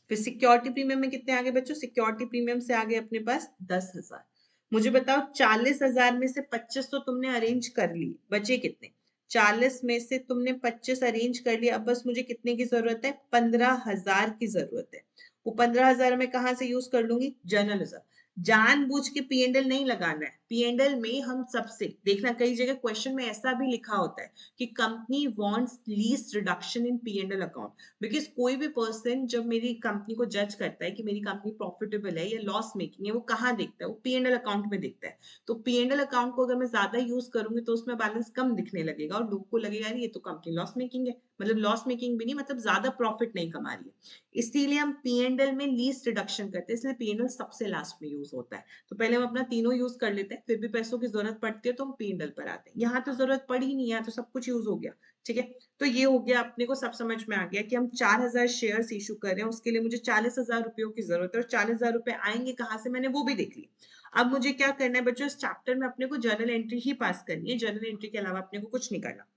फिर सिक्योरिटी प्रीमियम में कितने आ गए बच्चों? सिक्योरिटी प्रीमियम से आ गए अपने पास 10,000। मुझे बताओ 40,000 में से 25 तो तुमने अरेंज कर ली, बचे कितने? 40 में से तुमने 25 अरेंज कर लिया, अब बस मुझे कितने की जरूरत है? 15,000 की जरूरत है। वो 15,000 में कहाँ से यूज कर लूंगी? Journal reserve. जानबूझ के पी एंड एल नहीं लगाना है। पी एंड एल में हम सबसे देखना, कई जगह क्वेश्चन में ऐसा भी लिखा होता है कि company wants least reduction in P and L account, because कोई भी पर्सन जब मेरी कंपनी को जज करता है कि मेरी कंपनी प्रॉफिटेबल है या लॉस मेकिंग है, वो कहाँ देखता है? वो पी एंड एल अकाउंट में देखता है। तो पी एंड एल अकाउंट को अगर मैं ज्यादा यूज करूंगी तो उसमें बैलेंस कम दिखने लगेगा और लोग को लगेगा ये तो कंपनी लॉस मेकिंग है, मतलब लॉस मेकिंग भी नहीं, मतलब ज्यादा प्रॉफिट नहीं कमा रही है। इसीलिए हम पी एंड एल में लीस्ट रिडक्शन करते हैं, इसलिए पी एंड एल सबसे लास्ट में यूज होता है। तो पहले हम अपना तीनों यूज कर लेते हैं, फिर भी पैसों की जरूरत पड़ती है तो हम पी एंड एल पर आते हैं। यहाँ तो जरूरत पड़ी ही नहीं, यहाँ तो सब कुछ यूज हो गया। ठीक है, तो ये हो गया, अपने को सब समझ में आ गया कि हम 4,000 शेयर्स इशू कर रहे हैं, उसके लिए मुझे 40,000 रुपयों की जरूरत है, और 40,000 रुपए आएंगे कहाँ से, मैंने वो भी देख लिया। अब मुझे क्या करना है बच्चों? इस चैप्टर में अपने को जर्नल एंट्री ही पास करनी है, जर्नल एंट्री के अलावा अपने को कुछ नहीं करना।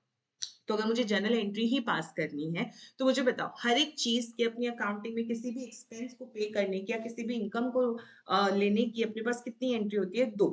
तो अगर मुझे जर्नल एंट्री ही पास करनी है, तो मुझे बताओ हर एक चीज की अपनी अकाउंटिंग में किसी भी एक्सपेंस को पे करने की या किसी भी इनकम को लेने की अपने पास कितनी एंट्री होती है? 2।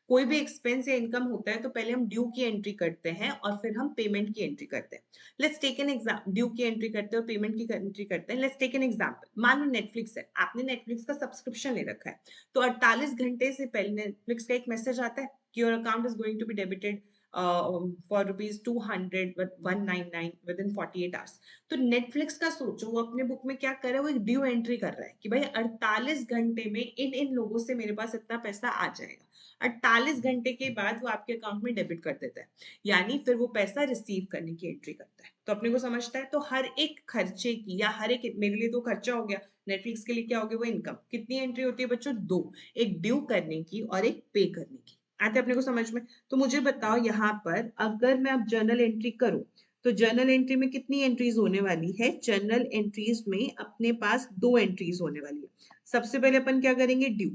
कोई भी एक्सपेंस या इनकम होता है तो पहले हम ड्यू की एंट्री करते हैं और फिर हम पेमेंट की एंट्री करते हैं। Let's take an example, due की एंट्री करते हैं और पेमेंट की एंट्री करते हैं। लेट्स टेक एन एग्जाम्पल, मान लो नेटफ्लिक्स है, आपने नेटफ्लिक्स का सब्सक्रिप्शन ले रखा है, तो 48 घंटे से पहले नेटफ्लिक्स का एक मैसेज आता है कि your account is going to be debited for ₹200,199 within 48 hours. तो नेटफ्लिक्स का सोचो, वो अपने बुक में क्या कर रहा है, वो एक ड्यू एंट्री कर रहा है कि भाई 48 घंटे में इन इन लोगों से मेरे पास इतना पैसा आ जाएगा। 48 घंटे के बाद वो आपके अकाउंट में डेबिट कर देता है, यानी फिर वो पैसा रिसीव करने की एंट्री करता है। तो अपने को समझता है, तो हर एक खर्चे की या हर एक, मेरे लिए तो खर्चा हो गया, नेटफ्लिक्स के लिए क्या हो गया? वो इनकम। कितनी एंट्री होती है बच्चों? 2, एक ड्यू करने की और एक पे करने की। आते अपने को समझ में? तो मुझे बताओ यहाँ पर अगर मैं अब जर्नल एंट्री करूं, तो जर्नल एंट्री में कितनी एंट्रीज होने वाली है? जर्नल एंट्रीज में अपने पास 2 एंट्रीज होने वाली है। सबसे पहले अपन क्या करेंगे? ड्यू।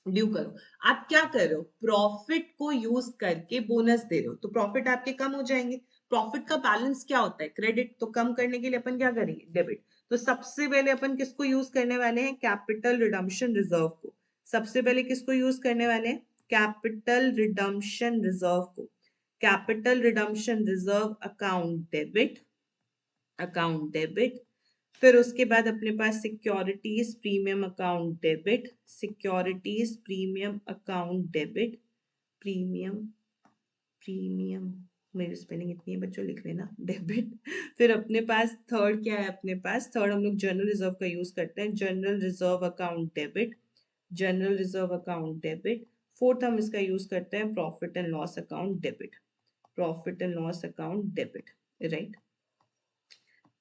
ड्यू करो। आप क्या कर रहे हो? प्रॉफिट को यूज करके बोनस दे रहे हो, तो प्रॉफिट आपके कम हो जाएंगे। प्रॉफिट का बैलेंस क्या होता है? क्रेडिट। तो कम करने के लिए अपन क्या करेंगे? डेबिट। तो सबसे पहले अपन किसको यूज करने वाले हैं? कैपिटल रिडम्पशन रिजर्व को। सबसे पहले किसको यूज करने वाले हैं? कैपिटल रिडम्पशन रिजर्व को। Capital redemption reserve account debit. फिर उसके बाद अपने पास securities premium account debit, securities premium account debit, premium premium मेरी स्पेलिंग इतनी है बच्चों, लिख लेना, डेबिट। फिर अपने पास थर्ड क्या है, अपने पास थर्ड हम लोग जनरल रिजर्व का यूज करते हैं, general reserve account debit, general reserve account debit. Fourth हम इसका यूज करते हैं profit and loss account debit, profit and loss account debit, right.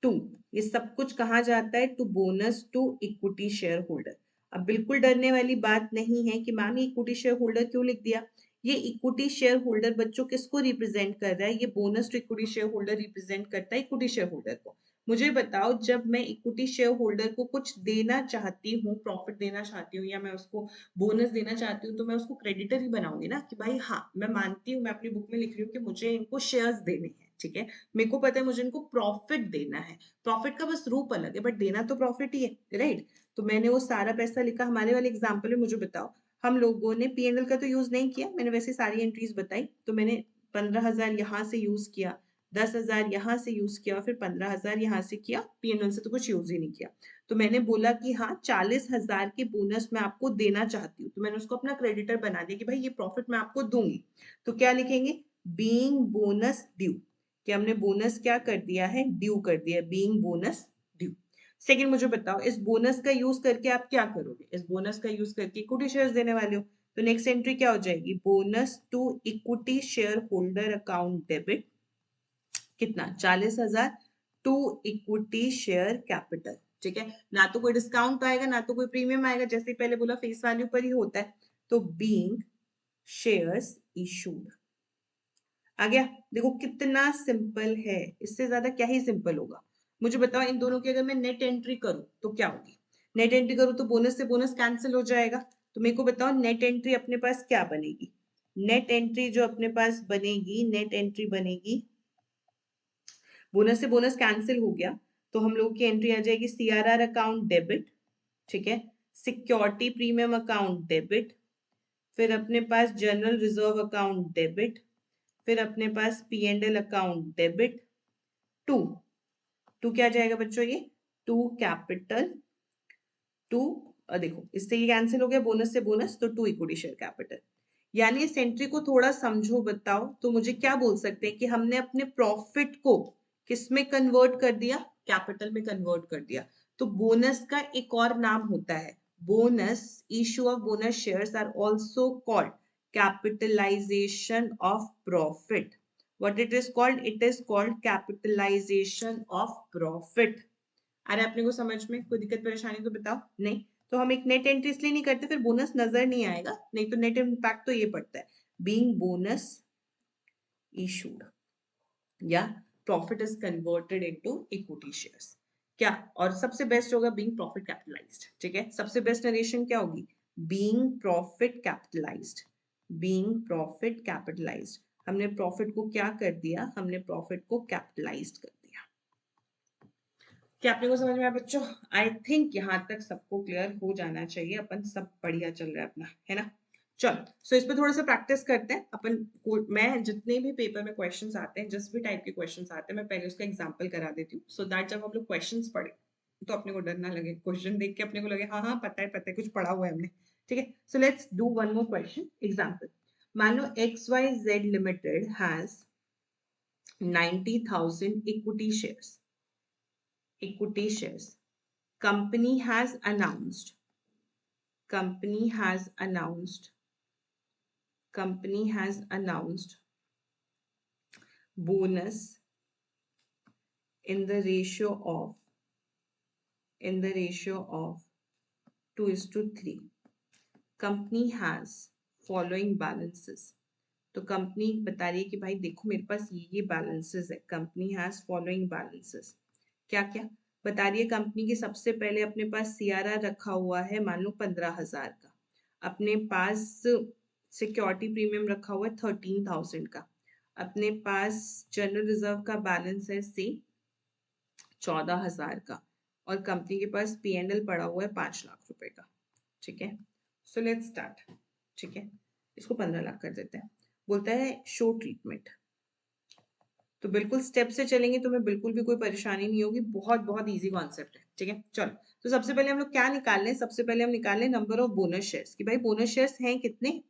To, ये सब कुछ कहाँ जाता है, to bonus to equity share holder. अब बिल्कुल डरने वाली बात नहीं है कि मैम ये इक्विटी शेयर होल्डर क्यों लिख दिया। ये इक्विटी शेयर होल्डर बच्चों किसको रिप्रेजेंट कर रहा है, ये bonus to equity share holder represent करता है इक्विटी शेयर होल्डर को। मुझे बताओ, जब मैं इक्विटी शेयर होल्डर को कुछ देना चाहती हूँ, प्रॉफिट देना चाहती हूँ या मैं उसको बोनस देना चाहती हूँ, तो मैं उसको क्रेडिटर ही बनाऊंगी ना, कि भाई हाँ मैं मानती हूँ, मैं अपनी बुक में लिख रही हूँ कि मुझे इनको शेयर्स देने हैं, ठीक है, मेरे को पता है मुझे इनको प्रॉफिट देना है। प्रॉफिट का बस रूप अलग है, बट देना तो प्रॉफिट ही है, राइट। तो मैंने वो सारा पैसा लिखा। हमारे वाले एग्जाम्पल में मुझे बताओ, हम लोगों ने पीएनएल का तो यूज नहीं किया, मैंने वैसे सारी एंट्रीज बताई। तो मैंने 15,000 यहाँ से यूज किया, 10,000 यहाँ से यूज किया और फिर 15,000 यहाँ से किया, पीएनएल से तो कुछ यूज ही नहीं किया। तो मैंने बोला कि हाँ 40,000 की बोनस मैं आपको देना चाहती हूँ, तो मैंने उसको अपना क्रेडिटर बना दिया कि भाई ये प्रॉफिट मैं आपको दूंगी। तो क्या लिखेंगे, बीइंग बोनस ड्यू, कि हमने बोनस क्या कर दिया है, ड्यू कर दिया, बीइंग बोनस ड्यू। सेकंड मुझे बताओ, इस बोनस का यूज करके आप क्या करोगे, इस बोनस का यूज करके इक्विटी शेयर्स देने वाले हो। तो नेक्स्ट एंट्री क्या हो जाएगी, bonus to equity share holder account debit, कितना, 40,000 टू इक्विटी शेयर कैपिटल, ठीक है। ना तो कोई डिस्काउंट आएगा ना तो कोई प्रीमियम आएगा, जैसे पहले बोला फेस वैल्यू पर ही होता है। तो बीइंग शेयर्स इशूड आ गया। देखो कितना सिंपल है, इससे ज्यादा क्या ही सिंपल होगा। मुझे बताओ, इन दोनों की अगर मैं नेट एंट्री करूं तो क्या होगी, नेट एंट्री करूं तो बोनस से बोनस कैंसिल हो जाएगा। तो मेरे को बताओ नेट एंट्री अपने पास क्या बनेगी, नेट एंट्री जो अपने पास बनेगी, नेट एंट्री बनेगी, बोनस से बोनस कैंसिल हो गया तो हम लोग की एंट्री आ जाएगी सीआरआर अकाउंट डेबिट, ठीक है, सिक्योरिटी प्रीमियम अकाउंट डेबिट, फिर अपने पास जनरल रिजर्व अकाउंट डेबिट, फिर अपने पास P and L account debit, to, to क्या जाएगा बच्चों, ये टू कैपिटल, टू, देखो इससे ये कैंसिल हो गया बोनस से बोनस, तो टू इक्विटी शेयर कैपिटल। यानी इस एंट्री को थोड़ा समझो, बताओ तो मुझे क्या बोल सकते हैं कि हमने अपने प्रॉफिट को किस में कन्वर्ट कर दिया, कैपिटल में कन्वर्ट कर दिया। तो बोनस का एक और नाम होता है bonus, issue of bonus shares are also called capitalisation of profit. What it is called, it is called capitalisation of profit. अरे अपने को समझ में कोई दिक्कत परेशानी तो बताओ, नहीं तो हम एक नेट एंट्री इसलिए नहीं करते, फिर बोनस नजर नहीं आएगा, नहीं तो नेट इम्पैक्ट तो ये पड़ता है, बीइंग बोनस इशूड या profit is converted into equity shares. क्या, और सबसे बेस्ट होगा बीइंग प्रॉफिट कैपिटलाइज्ड, ठीक है, सबसे बेस्ट नरेशन क्या होगी, being profit capitalised, being profit capitalised. हमने प्रॉफिट को क्या कर दिया, हमने प्रॉफिट को कैपिटलाइज्ड कर दिया। क्या आपने को समझ में आया बच्चों, आई थिंक यहाँ तक सबको क्लियर हो जाना चाहिए, अपन सब बढ़िया चल रहा है अपना, है ना। चलो सो इस पे थोड़ा सा प्रैक्टिस करते हैं अपन मैं जितने भी पेपर में क्वेश्चंस आते हैं, जिस भी टाइप के क्वेश्चंस आते हैं, मैं पहले उसका एग्जांपल करा देती हूँ, सो दैट जब हम लोग क्वेश्चंस पढ़े तो अपने को डर ना लगे, क्वेश्चन देख के अपने को लगे हाँ हाँ पता है कुछ पढ़ा हुआ है हमने, ठीक है। So let's do one more question example. मान लो XYZ limited has 90,000 equity shares. Company has announced, company has announced, company has announced bonus in the ratio of, in the ratio of 2:3. Company has following balances. तो company बता रही है कि भाई देखो मेरे पास ये बैलेंसेस है, कंपनी हैज फॉलोइंग बैलेंसेस, क्या क्या बता रही है। कंपनी की सबसे पहले अपने पास सीआरआर रखा हुआ है मान लो 15,000 का, अपने पास सिक्योरिटी प्रीमियम रखा हुआ है 13,000 का, अपने पास जनरल रिजर्व का बैलेंस है से 14,000 का, और कंपनी के पास पीएनएल पड़ा हुआ है 5 लाख रुपए का, ठीक है। सो लेट्स स्टार्ट, ठीक है, इसको 15 लाख कर देते हैं। बोलता है शो ट्रीटमेंट, तो बिल्कुल स्टेप से चलेंगे, तुम्हें बिल्कुल भी कोई परेशानी नहीं होगी, बहुत बहुत इजी कॉन्सेप्ट है, ठीक है। चलो, तो सबसे पहले हम लोग क्या निकाल लें, सबसे पहले हम निकाल लें नंबर ऑफ बोनस शेयर्स, कि भाई बोनस शेयर्स हैं कितने,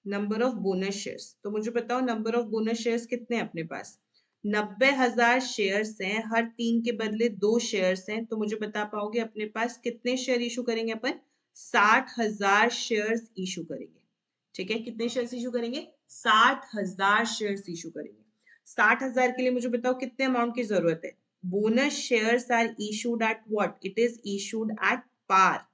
नंबर ऑफ बोनस शेयर्स। तो मुझे बताओ नंबर ऑफ बोनस शेयर्स कितने हैं अपने पास, 90,000 शेयर्स हैं, हर 3 के बदले 2 शेयर्स हैं, तो मुझे बता पाओगे अपने पास कितने शेयर इशू करेंगे अपन, 60,000 शेयर्स इशू करेंगे, ठीक है। कितने शेयर्स इशू करेंगे, 60,000 शेयर्स इशू करेंगे। 60,000 के लिए मुझे बताओ कितने अमाउंट की जरूरत है, bonus shares are issued at what, it is issued at par.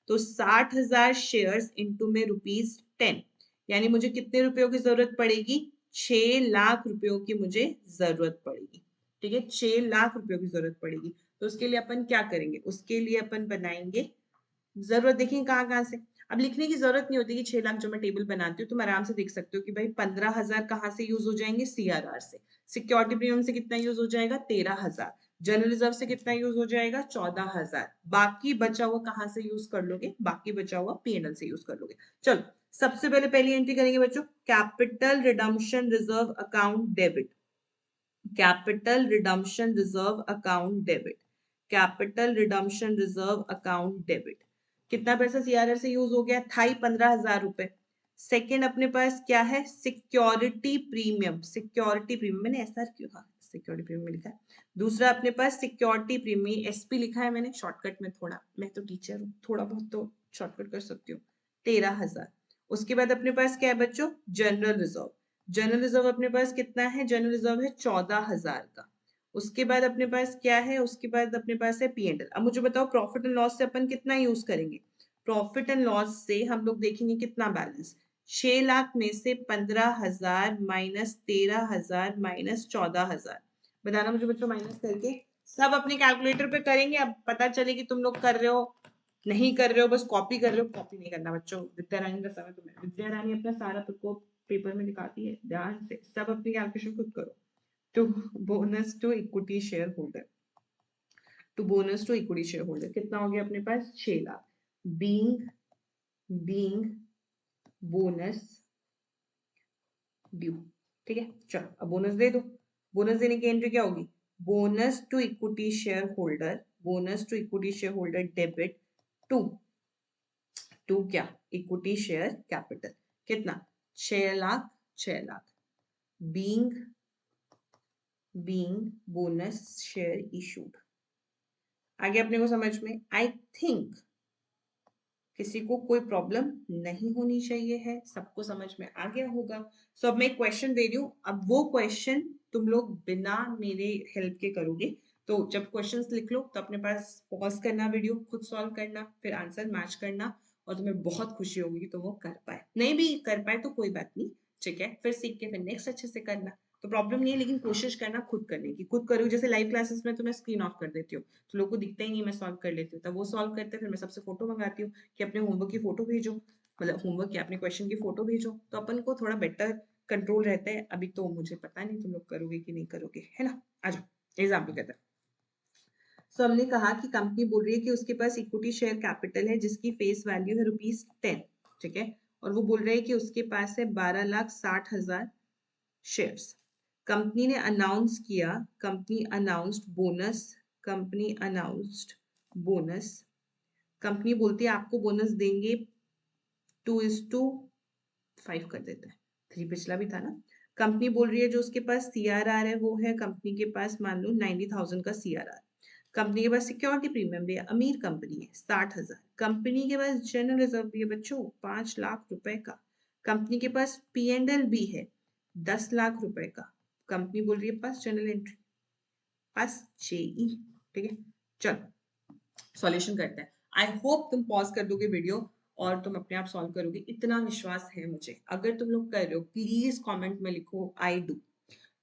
तो 60,000 शेयर्स इंटू में ₹10, यानी मुझे कितने रुपयों की जरूरत पड़ेगी, 6 लाख रुपयों की मुझे जरूरत पड़ेगी, ठीक है। 6 लाख रुपयों की जरूरत पड़ेगी। तो उसके लिए अपन क्या करेंगे, उसके लिए अपन बनाएंगे जरूरत, देखिए कहाँ कहाँ से। अब लिखने की जरूरत नहीं होती कि 6 लाख, जो मैं टेबल बनाती हूँ तुम आराम से देख सकते हो कि भाई 15,000 कहाँ से यूज हो जाएंगे, सीआरआर से। सिक्योरिटी प्रीमियम से कितना यूज हो जाएगा, 13,000। जनरल रिजर्व से कितना यूज हो जाएगा, 14,000। बाकी बचा हुआ कहाँ से यूज कर लोगे, बाकी बचा हुआ पीएनएल से यूज कर लोगे। चलो, सबसे पहले पहली एंट्री करेंगे बच्चों, capital redemption reserve account debit, capital redemption reserve account debit, capital redemption reserve account debit. कितना पैसा सीआरआर से यूज हो गया, था ही 15,000 रुपए। सेकेंड अपने पास क्या है, सिक्योरिटी प्रीमियम, सिक्योरिटी प्रीमियम मैंने एसआर क्यों, हाँ सिक्योरिटी प्रीमियम लिखा है। दूसरा अपने पास सिक्योरिटी प्रीमियम, एसपी लिखा है मैंने शॉर्टकट में, थोड़ा मैं तो टीचर हूँ, थोड़ा बहुत तो शॉर्टकट कर सकती हूँ, 13,000। उसके बाद अपने पास क्या है बच्चों, जनरल रिजर्व। जनरल रिजर्व अपने पास कितना है, जनरल रिजर्व है 14,000 का। उसके बाद अपने पास क्या है, उसके बाद अपने पास है पीएनएल। अब मुझे बताओ प्रॉफिट एंड लॉस से अपन कितना यूज करेंगे, प्रॉफिट एंड लॉस से हम लोग देखेंगे कितना बैलेंस, 6 लाख में से 15,000 माइनस 13,000 माइनस 14,000, बताना मुझे बच्चों माइनस करके। सब अपने कैलकुलेटर पे करेंगे, अब पता चले कि तुम लोग कर रहे हो नहीं कर रहे हो, बस कॉपी कर रहे हो, कॉपी नहीं करना बच्चों, विद्या रानी का समय तुम्हें, विद्या रानी अपना सारा तुमको पेपर में दिखाती है, ध्यान से सब अपनी कैलकुलेशन खुद करो। To bonus to equity share holder, to bonus to equity share holder कितना हो गया अपने पास, 6 lakh, being being bonus due, ठीक है। चलो अब बोनस दे दो, बोनस देने की एंट्री क्या होगी, bonus to equity share holder, bonus to equity share holder debit to, to क्या, इक्विटी शेयर कैपिटल, कितना, 6 lakh, 6 lakh, being being bonus share issued. आगे अपने को समझ में, आई थिंक किसी को कोई प्रॉब्लम नहीं होनी चाहिए है, सबको समझ में आ गया होगा। सो अब मैं एक क्वेश्चन दे रही हूँ, अब वो क्वेश्चन तुम लोग बिना मेरे हेल्प के करोगे। तो जब क्वेश्चंस लिख लो तो अपने पास पॉज करना, वीडियो खुद सॉल्व करना, फिर आंसर मैच करना, और तुम्हें बहुत खुशी होगी कि तुम वो कर पाए, नहीं भी कर पाए तो कोई बात नहीं, ठीक है, फिर सीख के फिर नेक्स्ट अच्छे से करना, तो प्रॉब्लम नहीं है, लेकिन कोशिश करना खुद करने की, खुद करो। जैसे लाइव क्लासेस में तो मैं स्क्रीन ऑफ कर देती हूँ, तो लोगों को दिखता ही नहीं, मैं सॉल्व कर लेती हूँ, तब वो सॉल्व करते हैं, फिर मैं सबसे फोटो मंगाती हूँ कि अपने होमवर्क की फोटो भेजो, मतलब होमवर्क या अपने क्वेश्चन की फोटो भेजो, तो अपन को थोड़ा बेटर कंट्रोल रहता है। अभी तो मुझे पता नहीं तुम लोग करोगे कि नहीं करोगे, है ना। आ जाओ एग्जाम्पल कहते हैं। सो हमने कहा कि कंपनी बोल रही है कि उसके पास इक्विटी शेयर कैपिटल है जिसकी फेस वैल्यू है ₹10, ठीक है, और वो बोल रहे हैं कि उसके पास है 12,60,000 शेयर्स। कंपनी ने अनाउंस किया, company announced bonus, company announced bonus, company बोलती है आपको बोनस देंगे 2:5 कर देते हैं, 3 पिछला भी था ना। कंपनी बोल रही है जो उसके पास सीआरआर है वो है, कंपनी के पास मान लो 90,000 का सीआरआर, कंपनी के पास सिक्योरिटी प्रीमियम भी है, अमीर कंपनी है 60,000, कंपनी के पास जनरल रिजर्व भी है बच्चों 5 लाख रुपए का, कंपनी के पास पीएनएल भी है 10 लाख रुपए का, कंपनी बोल रही है पास जनरल एंट्री, पास जेई, ठीक है। चलो सॉल्यूशन करते हैं। आई होप तुम पॉज कर दोगे वीडियो और तुम अपने आप सॉल्व करोगे, इतना विश्वास है मुझे। अगर तुम लोग कर रहे हो प्लीज कमेंट में लिखो आई डू,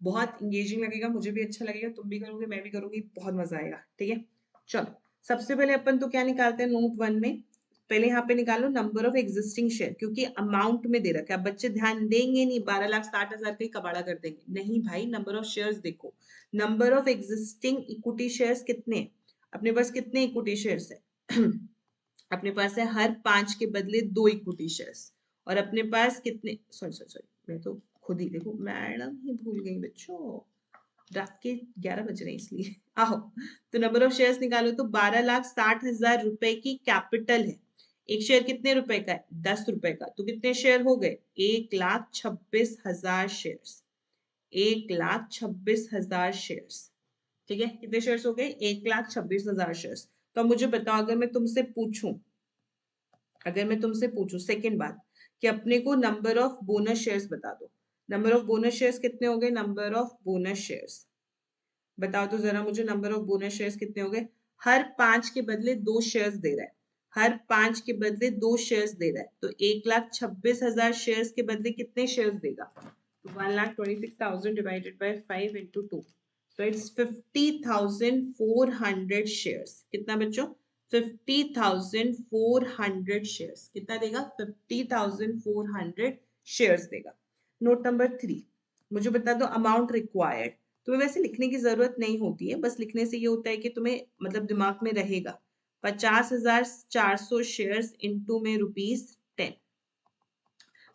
बहुत इंगेजिंग लगेगा, मुझे भी अच्छा लगेगा, तुम भी करोगे मैं भी करूंगी, बहुत मजा आएगा, ठीक है। चलो सबसे पहले अपन तो क्या निकालते हैं नोट 1 में, पहले यहाँ पे निकालो नंबर ऑफ एग्जिस्टिंग शेयर, क्योंकि अमाउंट में दे रखा है, बच्चे ध्यान देंगे नहीं, 12,60,000 का ही कबाड़ा कर देंगे, नहीं भाई नंबर ऑफ शेयर्स देखो, number of existing equity shares कितने, अपने पास कितने इक्विटी शेयर्स है अपने पास है हर 5 के बदले 2 इक्विटी शेयर्स, और अपने पास कितने, सॉरी सॉरी सॉरी मैं तो खुद ही देखो मैडम ही भूल गई बच्चों, रात के 11 बज रहे हैं इसलिए आओ। तो नंबर ऑफ शेयर्स निकालो तो 12,60,000 रुपए की कैपिटल है। एक शेयर कितने रुपए का है? 10 रुपए का। तो कितने शेयर हो गए? 1,26,000 शेयर्स। 1,26,000 शेयर्स। ठीक है, कितने शेयर्स हो गए? 1,26,000 शेयर्स। तो अब मुझे बताओ, अगर मैं तुमसे पूछूं सेकंड बात कि अपने को नंबर ऑफ बोनस शेयर्स बता दो। नंबर ऑफ बोनस शेयर्स कितने हो गए? नंबर ऑफ बोनस शेयर्स बताओ तो जरा मुझे, नंबर ऑफ बोनस शेयर्स कितने हो गए? हर 5 के बदले 2 शेयर्स दे रहा है। हर 5 के बदले 2 शेयर्स दे रहा है, तो 1,26,000 शेयर्स के बदले कितने शेयर्स देगा? तो 1,26,000 divided by 5 into 2, so it's 50,400 shares। कितना बच्चों? 50,400 shares। कितना देगा? 50,400 shares देगा। नोट नंबर 3, मुझे बता दो अमाउंट रिक्वायर्ड। तुम्हें वैसे लिखने की जरूरत नहीं होती है, बस लिखने से ये होता है कि तुम्हें मतलब दिमाग में रहेगा। 50,400 शेयर्स इंटू में ₹10,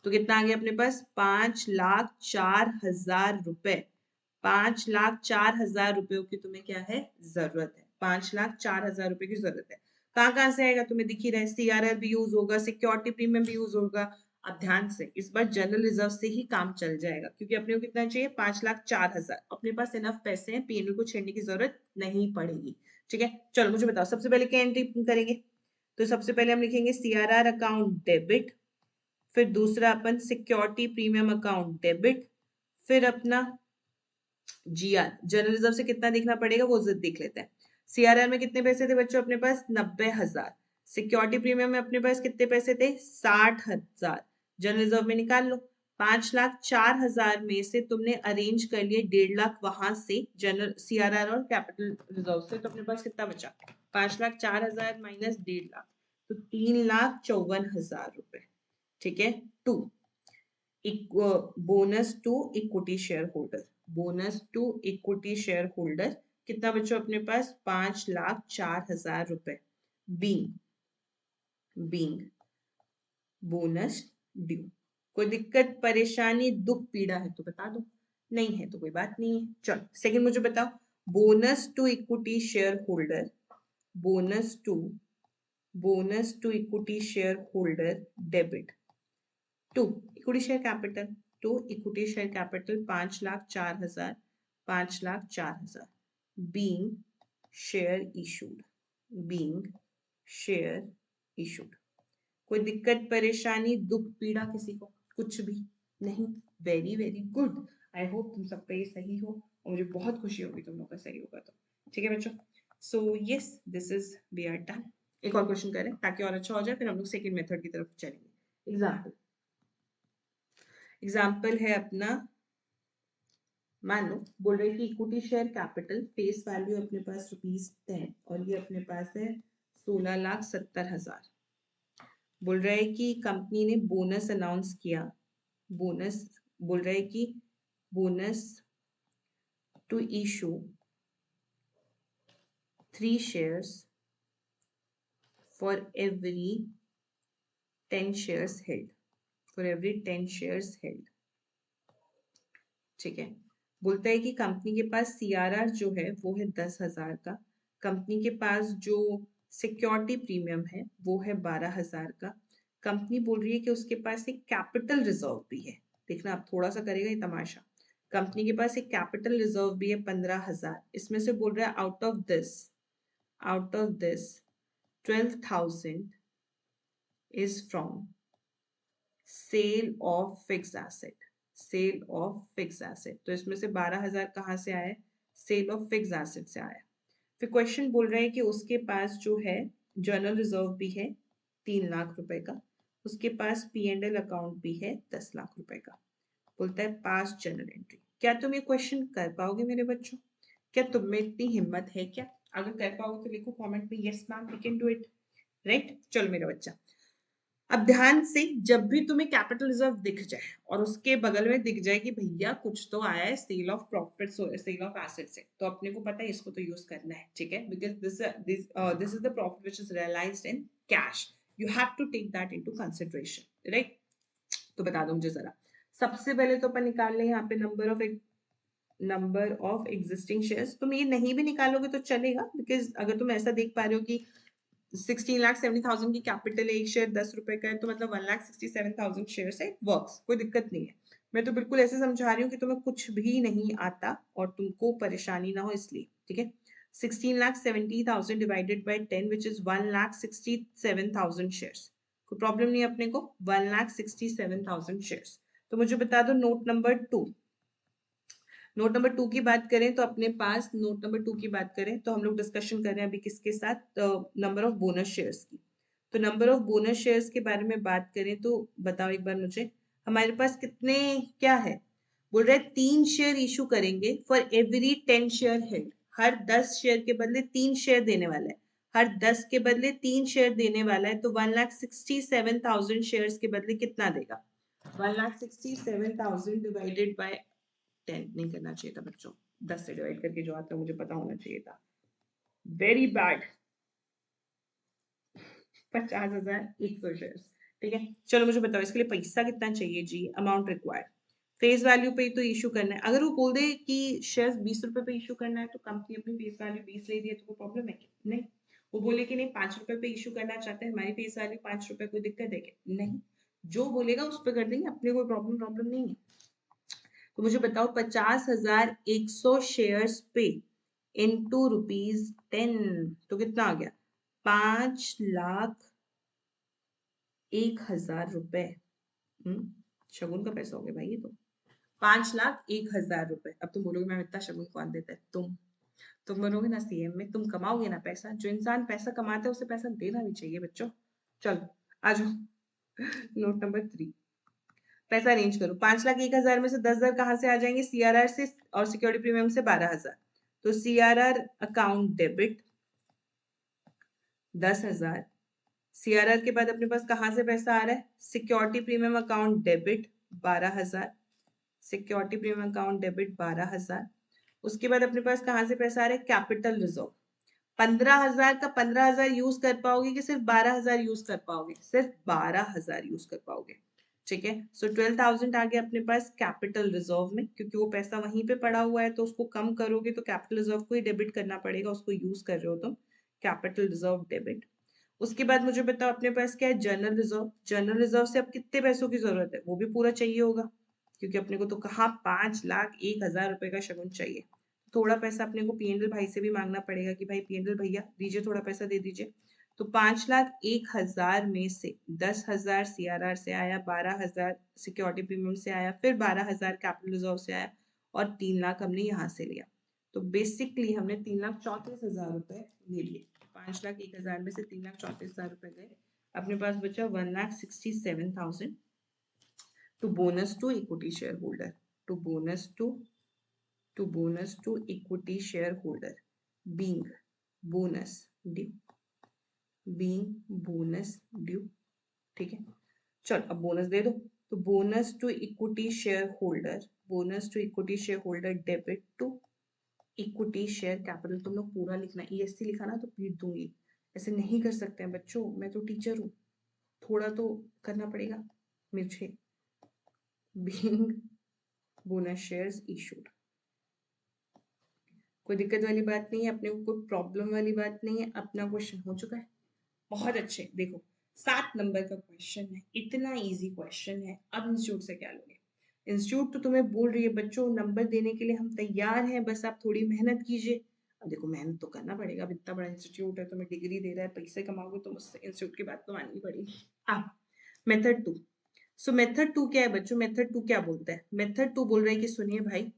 तो कितना आ गया अपने पास? 5,04,000 रुपए। 5,04,000 रुपयों की तुम्हें क्या है? जरूरत है। 5,04,000 रुपए की जरूरत है। कहाँ से आएगा? तुम्हें दिख ही रहा है, सीआरआर भी यूज होगा, सिक्योरिटी प्रीमियम भी यूज होगा। अब ध्यान से, इस बार जनरल रिजर्व से ही काम चल जाएगा, क्योंकि अपने को कितना चाहिए? 5,04,000। अपने पास इनफ पैसे हैं, पीएनएल को छेड़ने की जरूरत नहीं पड़ेगी। ठीक है, चलो मुझे बताओ सबसे पहले क्या एंट्री करेंगे? तो सबसे पहले हम लिखेंगे सीआरआर अकाउंट डेबिट, फिर दूसरा अपन सिक्योरिटी प्रीमियम अकाउंट डेबिट, फिर अपना जीआर जनरल रिजर्व से कितना देखना पड़ेगा वो देख लेते हैं। सीआरआर में कितने पैसे थे बच्चों अपने पास? 90,000। सिक्योरिटी प्रीमियम में अपने पास कितने पैसे थे? 60,000। जनरल रिजर्व में निकाल लो। 5,04,000 में से तुमने अरेंज कर लिए 1,50,000 वहां से जनरल सीआरआर और कैपिटल रिजर्व से, तो अपने पास कितना बचा? 5,04,000 माइनस 1,50,000, तो 3,54,000 रुपए। ठीक है। To bonus to equity share holder, bonus to equity share holder कितना बच्चों अपने पास? 5,04,000 रुपए। Being bonus due. कोई दिक्कत परेशानी दुख पीड़ा है तो बता दो, नहीं है तो कोई बात नहीं है। चलो सेकंड मुझे बताओ, bonus to equity share holder, bonus to equity share holder debit to equity share capital, to equity share capital 5,04,000, 5,04,000 being share issued, being share issued. कोई दिक्कत परेशानी दुख पीड़ा किसी को? कुछ भी नहीं। Very very good. I hope तुम सबका ये सही हो, और मुझे बहुत खुशी होगी तुम लोग का सही होगा तो। ठीक है बच्चों, so yes this is we are done. एक और क्वेश्चन करें ताकि और अच्छा हो जाए, फिर हम लोग सेकेंड मेथड की तरफ चलेंगे। एग्जाम्पल है अपना, मान लो बोल रहे कि equity share capital face value अपने पास ₹10 और ये अपने पास है 16,70,000। बोल रहा है कि कंपनी ने बोनस अनाउंस किया, बोनस बोल रहा है कि bonus to issue 3 shares for every 10 shares held, for every 10 shares held। ठीक है, बोलता है कि कंपनी के पास सीआरआर जो है वो है 10,000 का, कंपनी के पास जो सिक्योरिटी प्रीमियम है वो है 12,000 का। कंपनी बोल रही है कि उसके पास एक कैपिटल रिजर्व भी है। देखना आप थोड़ा सा करेगा ये तमाशा। कंपनी के पास एक कैपिटल रिजर्व भी है 15,000। इसमें से बोल रहा है out of this 12,000 is from sale of fix asset, sale of fix asset. तो इसमें से 12,000 कहाँ से आया? सेल ऑफ फिक्स एसेट से आया। फिर क्वेश्चन बोल रहा है कि उसके पास जो है जनरल रिजर्व भी है 3,00,000 रुपए का, उसके पास P&L अकाउंट भी है 10,00,000 रुपए का। बोलता है पास जनरल एंट्री। क्या तुम ये क्वेश्चन कर पाओगे मेरे बच्चों? क्या तुम में इतनी हिम्मत है क्या? अगर कर पाओगे तो लिखो कमेंट में yes ma'am we can do it. Right, चलो मेरा बच्चा, अब ध्यान से, जब भी तुम्हें कैपिटल रिजर्व दिख जाए और उसके बगल में दिख जाए कि भैया कुछ तो आया है sale of profit, sale of asset से, तो अपने को पता है इसको तो यूज करना है। ठीक है, because this is the profit which is realised in cash, you have to take that into consideration. Right, तो बता दो मुझे जरा, सबसे पहले तो अपन निकाल लें यहाँ पे number of number of existing shares. तुम ये नहीं भी निकालोगे तो चलेगा, बिकॉज अगर तुम ऐसा देख पा रहे हो कि 16,70,000 की कैपिटल है, एक शेयर 10 रुपए का है, तो मतलब 1,67,000 शेयर है, वर्क्स, कोई दिक्कत नहीं है। मैं तो बिल्कुल ऐसे समझा रही हूँ कि तुम्हें कुछ भी नहीं आता और तुमको परेशानी ना हो इसलिए, ठीक है। 16,70,000 divided by 10 which is 1,67,000 shares. कोई प्रॉब्लम नहीं है अपने को, 1,67,000 शेयर्स। तो मुझे बता दो नोट नंबर 2। नोट नंबर 2 की बात करें तो अपने पास, नोट नंबर 2 की बात करें तो हम लोग डिस्कशन कर रहे हैं अभी किसके साथ, नंबर ऑफ बोनस शेयर्स की। तो नंबर ऑफ बोनस शेयर्स के बारे में बात करें तो बताओ एक बार मुझे, हमारे पास कितने क्या है। बोल रहे 3 शेयर इशू करेंगे for every 10 share held. Her 10 share के बदले 3 शेयर देने वाला है, हर 10 के बदले 3 शेयर देने वाला है, तो 1,67,000 शेयर्स के बदले कितना देगा। 1,67,000 डिवाइडेड बाय 10 नहीं करना चाहिए था बच्चों, 10 से डिवाइड करके जो आता है मुझे पता होना चाहिए था। Very bad. 50,100 शेयर, ठीक है। चलो मुझे बताओ इसके लिए पैसा कितना चाहिए जी, अमाउंट रिक्वायर्ड। फेस वैल्यू पे तो इशू करना है। अगर वो बोल दे कि शेयर्स 20 रुपए पे इशू करना है तो कंपनी अपनी फेस वैल्यू 20 ले रही है तो कोई प्रॉब्लम है क्या? नहीं। वो बोले कि नहीं 5 रुपए पे इशू करना चाहते हैं, हमारी फेस वैल्यू 5 रुपए, कोई दिक्कत है क्या? नहीं। जो बोलेगा उस पर कर देंगे, अपने कोई प्रॉब्लम प्रॉब्लम नहीं है। तो मुझे बताओ 50,100 शेयर्स पे इंटू ₹10 तो कितना आ गया, 5,01,000 रुपए। शगुन का पैसा हो गया भाई ये तो, 5,01,000 रुपए। अब तुम बोलोगे मैम इतना शगुन कौन देता है, तुम बनोगे ना सीएम में, तुम कमाओगे ना पैसा। जो इंसान पैसा कमाता है उसे पैसा देना भी चाहिए बच्चों। चलो आ जाओ। नोट नंबर 3, पैसा अरेंज करो। 5,01,000 में से 10,000 कहाँ से आ जाएंगे, सीआरआर से और सिक्योरिटी प्रीमियम से 12,000। तो सीआरआर अकाउंट डेबिट 10,000। सीआरआर के बाद अपने पास कहाँ से पैसा आ रहा है, security premium account debit 12,000। Security premium account debit 12,000। उसके बाद अपने पास कहाँ से पैसा आ रहा है, कैपिटल रिजर्व। 15,000 का 15,000 यूज कर पाओगे कि सिर्फ 12,000 यूज कर पाओगे, सिर्फ 12,000 यूज कर पाओगे, ठीक है। सो 12,000 आ गया अपने पास कैपिटल रिजर्व में, क्योंकि वो पैसा वहीं पे पड़ा हुआ है तो उसको कम करोगे तो कैपिटल रिजर्व को ही डेबिट करना पड़ेगा, उसको यूज कर रहे हो तो कैपिटल रिजर्व डेबिट। उसके बाद मुझे बताओ अपने पास क्या है, जनरल रिजर्व। जनरल रिजर्व से अब कितने पैसों की जरूरत है, वो भी पूरा चाहिए होगा, क्योंकि अपने को तो कहाँ 5,01,000 रुपए का शगुन चाहिए। थोड़ा पैसा अपने को पीएनएल भाई से भी मांगना पड़ेगा कि भाई पीएनएल भैया दीजिए, थोड़ा पैसा दे दीजिए। तो 5,01,000 में से 10,000 सीआरआर से आया, 12,000 सिक्योरिटी प्रीमियम से आया, फिर 12,000 कैपिटल रिजर्व से आया और 3 लाख हमने यहाँ से लिया। तो बेसिकली हमने 3,34,000 रुपए ले लिए। 5,01,000 में से 3,34,000 रुपए गए, अपने पास बचा 1,67,000 to bonus to equity share holder, to bonus to equity shareholder being bonus due, ठीक है। चल अब बोनस दे दो। तो bonus to equity share holder, debit to equity share capital. तुम लोग पूरा लिखना, ईएससी लिखा ना तो पीट दूंगी, ऐसे नहीं कर सकते हैं बच्चों, मैं तो टीचर हूँ, थोड़ा तो करना पड़ेगा मुझे। बीइंग बोनस शेयर्स इशूड, कोई दिक्कत वाली बात नहीं है, अपने को कोई प्रॉब्लम वाली बात नहीं है, अपना क्वेश्चन हो चुका है। बहुत अच्छे, देखो 7 नंबर का क्वेश्चन है, इतना इजी क्वेश्चन है। अब इंस्टीट्यूट से क्या लोगे, इंस्टीट्यूट तो तुम्हें बोल रही है बच्चों नंबर देने के लिए हम तैयार हैं, बस आप थोड़ी मेहनत कीजिए। अब देखो मेहनत तो करना पड़ेगा, अब इतना बड़ा इंस्टीट्यूट है, तुम्हें डिग्री दे रहा है, पैसे कमाओगे तो मुझसे इंस्टीट्यूट की बात तो माननी पड़ेगी। अब मेथड 2। सो मेथड 2 क्या है बच्चों, मेथड 2 क्या बोलता है, मेथड 2 बोल रहे हैं कि सुनिए भाई,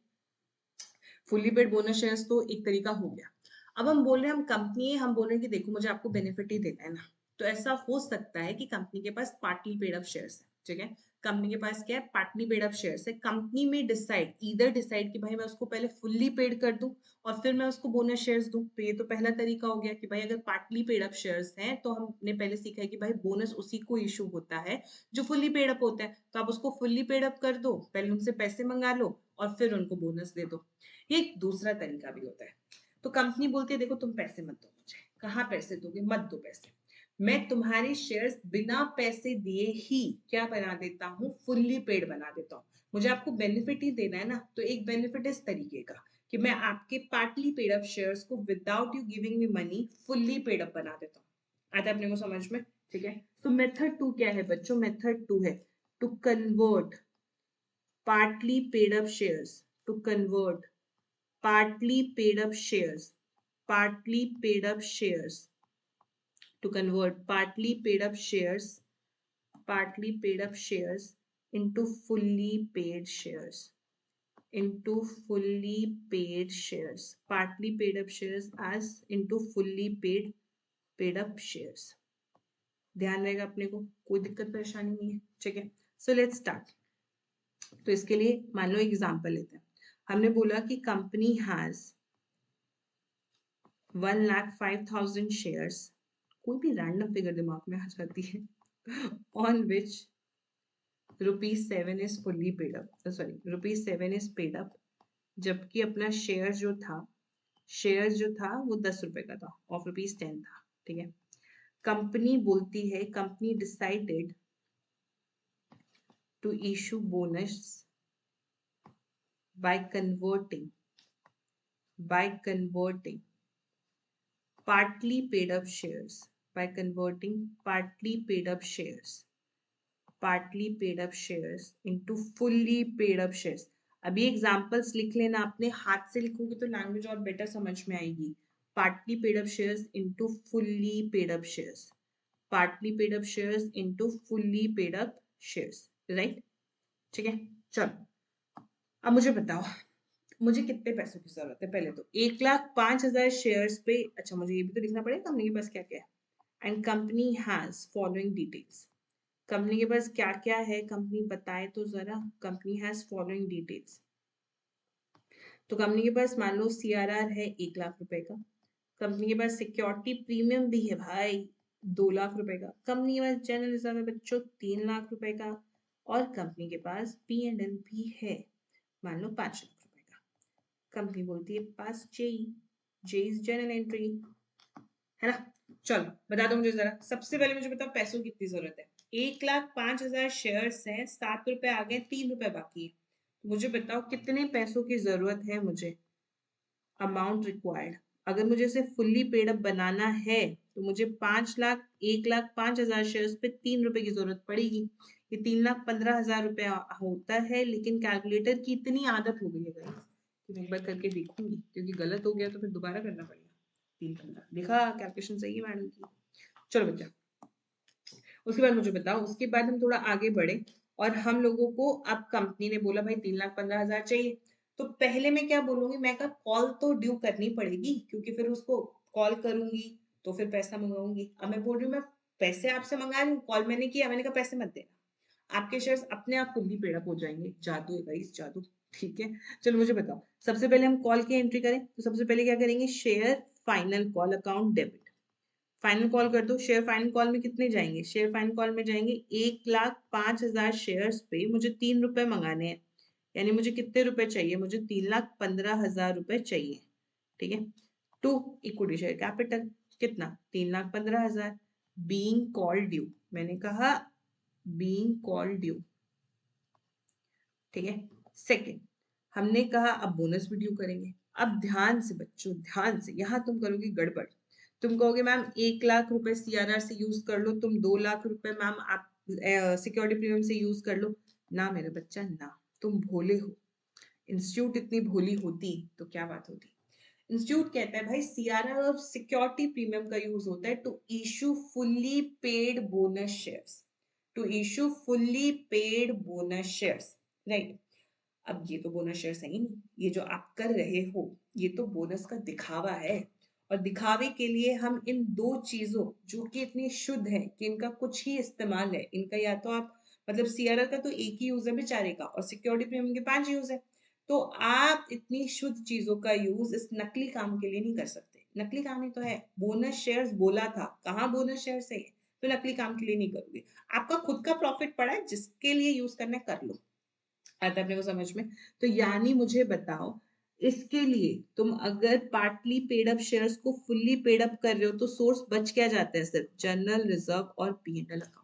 फुल्ली पेड बोनस शेयर्स तो एक तरीका हो गया। अब हम बोल रहे हैं, हम कंपनी है, हम बोल रहे हैं कि देखो मुझे आपको बेनिफिट ही देना है ना। तो ऐसा हो सकता है कि कंपनी के पास पार्टली पेड अप शेयर्स है, ठीक है। कंपनी के पास क्या है, पार्टली पेड अप शेयर्स है। कंपनी में डिसाइड कि भाई मैं उसको पहले फुल्ली पेड कर दूं और फिर मैं उसको बोनस शेयर्स दूं। तो ये तो पहला तरीका हो गया कि भाई अगर पार्टली पेड अप शेयर्स हैं तो हमने पहले सीखा है कि भाई बोनस उसी को इशू होता है जो फुल्ली पेड अप होता है। तो आप उसको फुल्ली पेड अप कर दो, पहले उनसे पैसे मंगा लो और फिर उनको बोनस दे दो। ये एक दूसरा तरीका भी होता है। तो कंपनी बोलती है देखो तुम पैसे मत दो मुझे, कहाँ पैसे दोगे, मत दो पैसे, मैं तुम्हारे शेयर्स बिना पैसे दिए ही क्या बना देता हूँ, फुल्ली पेड बना देता हूँ। मुझे आपको बेनिफिट ही देना है ना, तो एक बेनिफिट इस तरीके का कि मैं आपके पार्टली पेड अप शेयर्स को without you giving me money fully paid up बना देता हूँ। आता है अपने को समझ में? ठीक है। तो मेथड 2 क्या है बच्चों? मेथड 2 है to convert partly paid up shares, to convert partly paid up shares, partly paid up shares, to convert partly paid up shares, partly paid up shares into fully paid shares, into fully paid shares, partly paid up shares as into fully paid up shares. ध्यान रहेगा अपने को, कोई दिक्कत परेशानी नहीं है। ठीक है, सो लेट्स स्टार्ट। तो इसके लिए मान लो एग्जांपल लेते हैं। हमने बोला कि कंपनी हैज 1,05,000 शेयर्स, कोई भी रैंडम फिगर दिमाग में आ जाती है, on which ₹7 is fully paid up, sorry ₹7 is paid up, जबकि अपना शेयर जो था वो ₹10 का था, ऑफ ₹10 था। ठीक है, कंपनी बोलती है, company decided to issue bonus by converting partly paid up shares, by converting partly paid up shares into fully paid up shares. अभी एग्जांपल्स लिख लेना, आपने हाथ से लिखोगे तो लैंग्वेज और बेटर समझ में आएगी। partly paid up shares into fully paid up shares, partly paid up shares into fully paid up shares, right? ठीक है, चलो अब मुझे बताओ, मुझे कितने पैसों की जरूरत है? पहले तो 1,05,000 शेयर्स पे, अच्छा मुझे ये भी तो लिखना पड़ेगा कंपनी के पास क्या क्या है। And company has following details, company के पास क्या क्या है, कंपनी बताए तो जरा। कंपनी हैज फॉलोइंग डिटेल्स, तो कंपनी के पास मान लो CRR है 1,00,000 रुपए का, कंपनी के पास सिक्योरिटी प्रीमियम भी है भाई 2,00,000 रुपए का, कंपनी के पास जनरल रिजर्व है बच्चों 3,00,000 रुपए का, और कंपनी के पास P&L भी है मान लो 5,00,000 रुपए का। कंपनी बोलती है पास जेई जनरल एंट्री, है ना? चलो बता दो मुझे जरा, सबसे पहले मुझे बताओ पैसों की कितनी जरूरत है। 1,05,000 शेयर्स हैं, ₹7 आ गए, ₹3 बाकी है, तो मुझे बताओ कितने पैसों की जरूरत है मुझे, अमाउंट रिक्वायर्ड। अगर मुझे इसे फुल्ली पेड अप बनाना है तो मुझे 1,05,000 शेयर्स पे ₹3 की जरूरत पड़ेगी। ये 3,15,000 रुपया होता है, लेकिन कैलकुलेटर की इतनी आदत हो गई है गाइस कि मैं एक बार करके देखूंगी, क्योंकि गलत हो गया तो फिर दोबारा करना पड़ेगा। 3,15 देखा, कैलकुलेशन सही है मैडम की। चलो बच्चा, उसके बाद मुझे बताओ, उसके बाद हम थोड़ा आगे बढ़े और हम लोगों को, अब कंपनी ने बोला भाई 3,15,000 चाहिए, तो पहले मैं क्या बोलूंगी, मैं कहा कॉल तो ड्यू करनी पड़ेगी, क्योंकि फिर उसको कॉल करूंगी तो फिर पैसा मंगाऊंगी। अब मैं बोल रही हूँ मैं पैसे आपसे मंगा रही हूँ, कॉल मैंने किया, मैंने कहा पैसे मत देना, आपके शेयर्स अपने आप फुल्ली पेड अप हो जाएंगे। जादू है गाइस, जादू। ठीक है, चलो मुझे बताओ, सबसे पहले हम कॉल की एंट्री करें तो सबसे पहले क्या करेंगे, share final call account debit, final call कर दो। शेयर फाइनल कॉल में कितने जाएंगे, शेयर फाइनल कॉल में जाएंगे 1,05,000 शेयर्स पे मुझे ₹3 मंगाने हैं, यानी मुझे कितने रुपए चाहिए, मुझे 3,15,000 रुपए चाहिए। ठीक है, टू इक्विटी शेयर कैपिटल कितना, 3,15,000, बीइंग कॉल ड्यू, मैंने कहा बीइंग कॉल ड्यू। ठीक है, सेकेंड हमने कहा अब बोनस भी ड्यू करेंगे। अब ध्यान से बच्चों, ध्यान से, यहाँ तुम करोगे गड़बड़, तुम कहोगे मैम 1,00,000 रुपए CRR से यूज कर लो, तुम 2,00,000 रुपए मैम आप सिक्योरिटी प्रीमियम से यूज कर लो। ना मेरे बच्चा ना, तुम भोले हो। इंस्टीट्यूट इतनी भोली होती तो क्या बात होती। इंस्टीट्यूट कहता है भाई CRR और सिक्योरिटी प्रीमियम का यूज होता है to issue fully paid bonus shares, to issue fully paid bonus shares, right? अब ये तो बोनस शेयर्स है ही नहीं, ये जो आप कर रहे हो ये तो बोनस का दिखावा है, और दिखावे के लिए हम इन दो चीजों जो कि इतनी शुद्ध है कि इनका कुछ ही इस्तेमाल है, इनका या तो आप मतलब CRR का तो एक ही यूज है बेचारे का, और सिक्योरिटी प्रीमियम के 5 यूज है, तो आप इतनी शुद्ध चीजों का यूज इस नकली काम के लिए नहीं कर सकते। नकली काम ही तो है, बोनस शेयर्स बोला था, कहाँ बोनस शेयर्स है, तो नकली काम के लिए नहीं करोगे। आपका खुद का प्रॉफिट पड़ा है, जिसके लिए यूज करना है कर लो। आता है अपने को समझ में? तो यानी मुझे बताओ इसके लिए तुम अगर पार्टली पेड अप शेयर्स को फुल्ली पेड अप कर रहे हो तो सोर्स बच क्या जाता है, सिर्फ जनरल रिजर्व और P&L अकाउंट।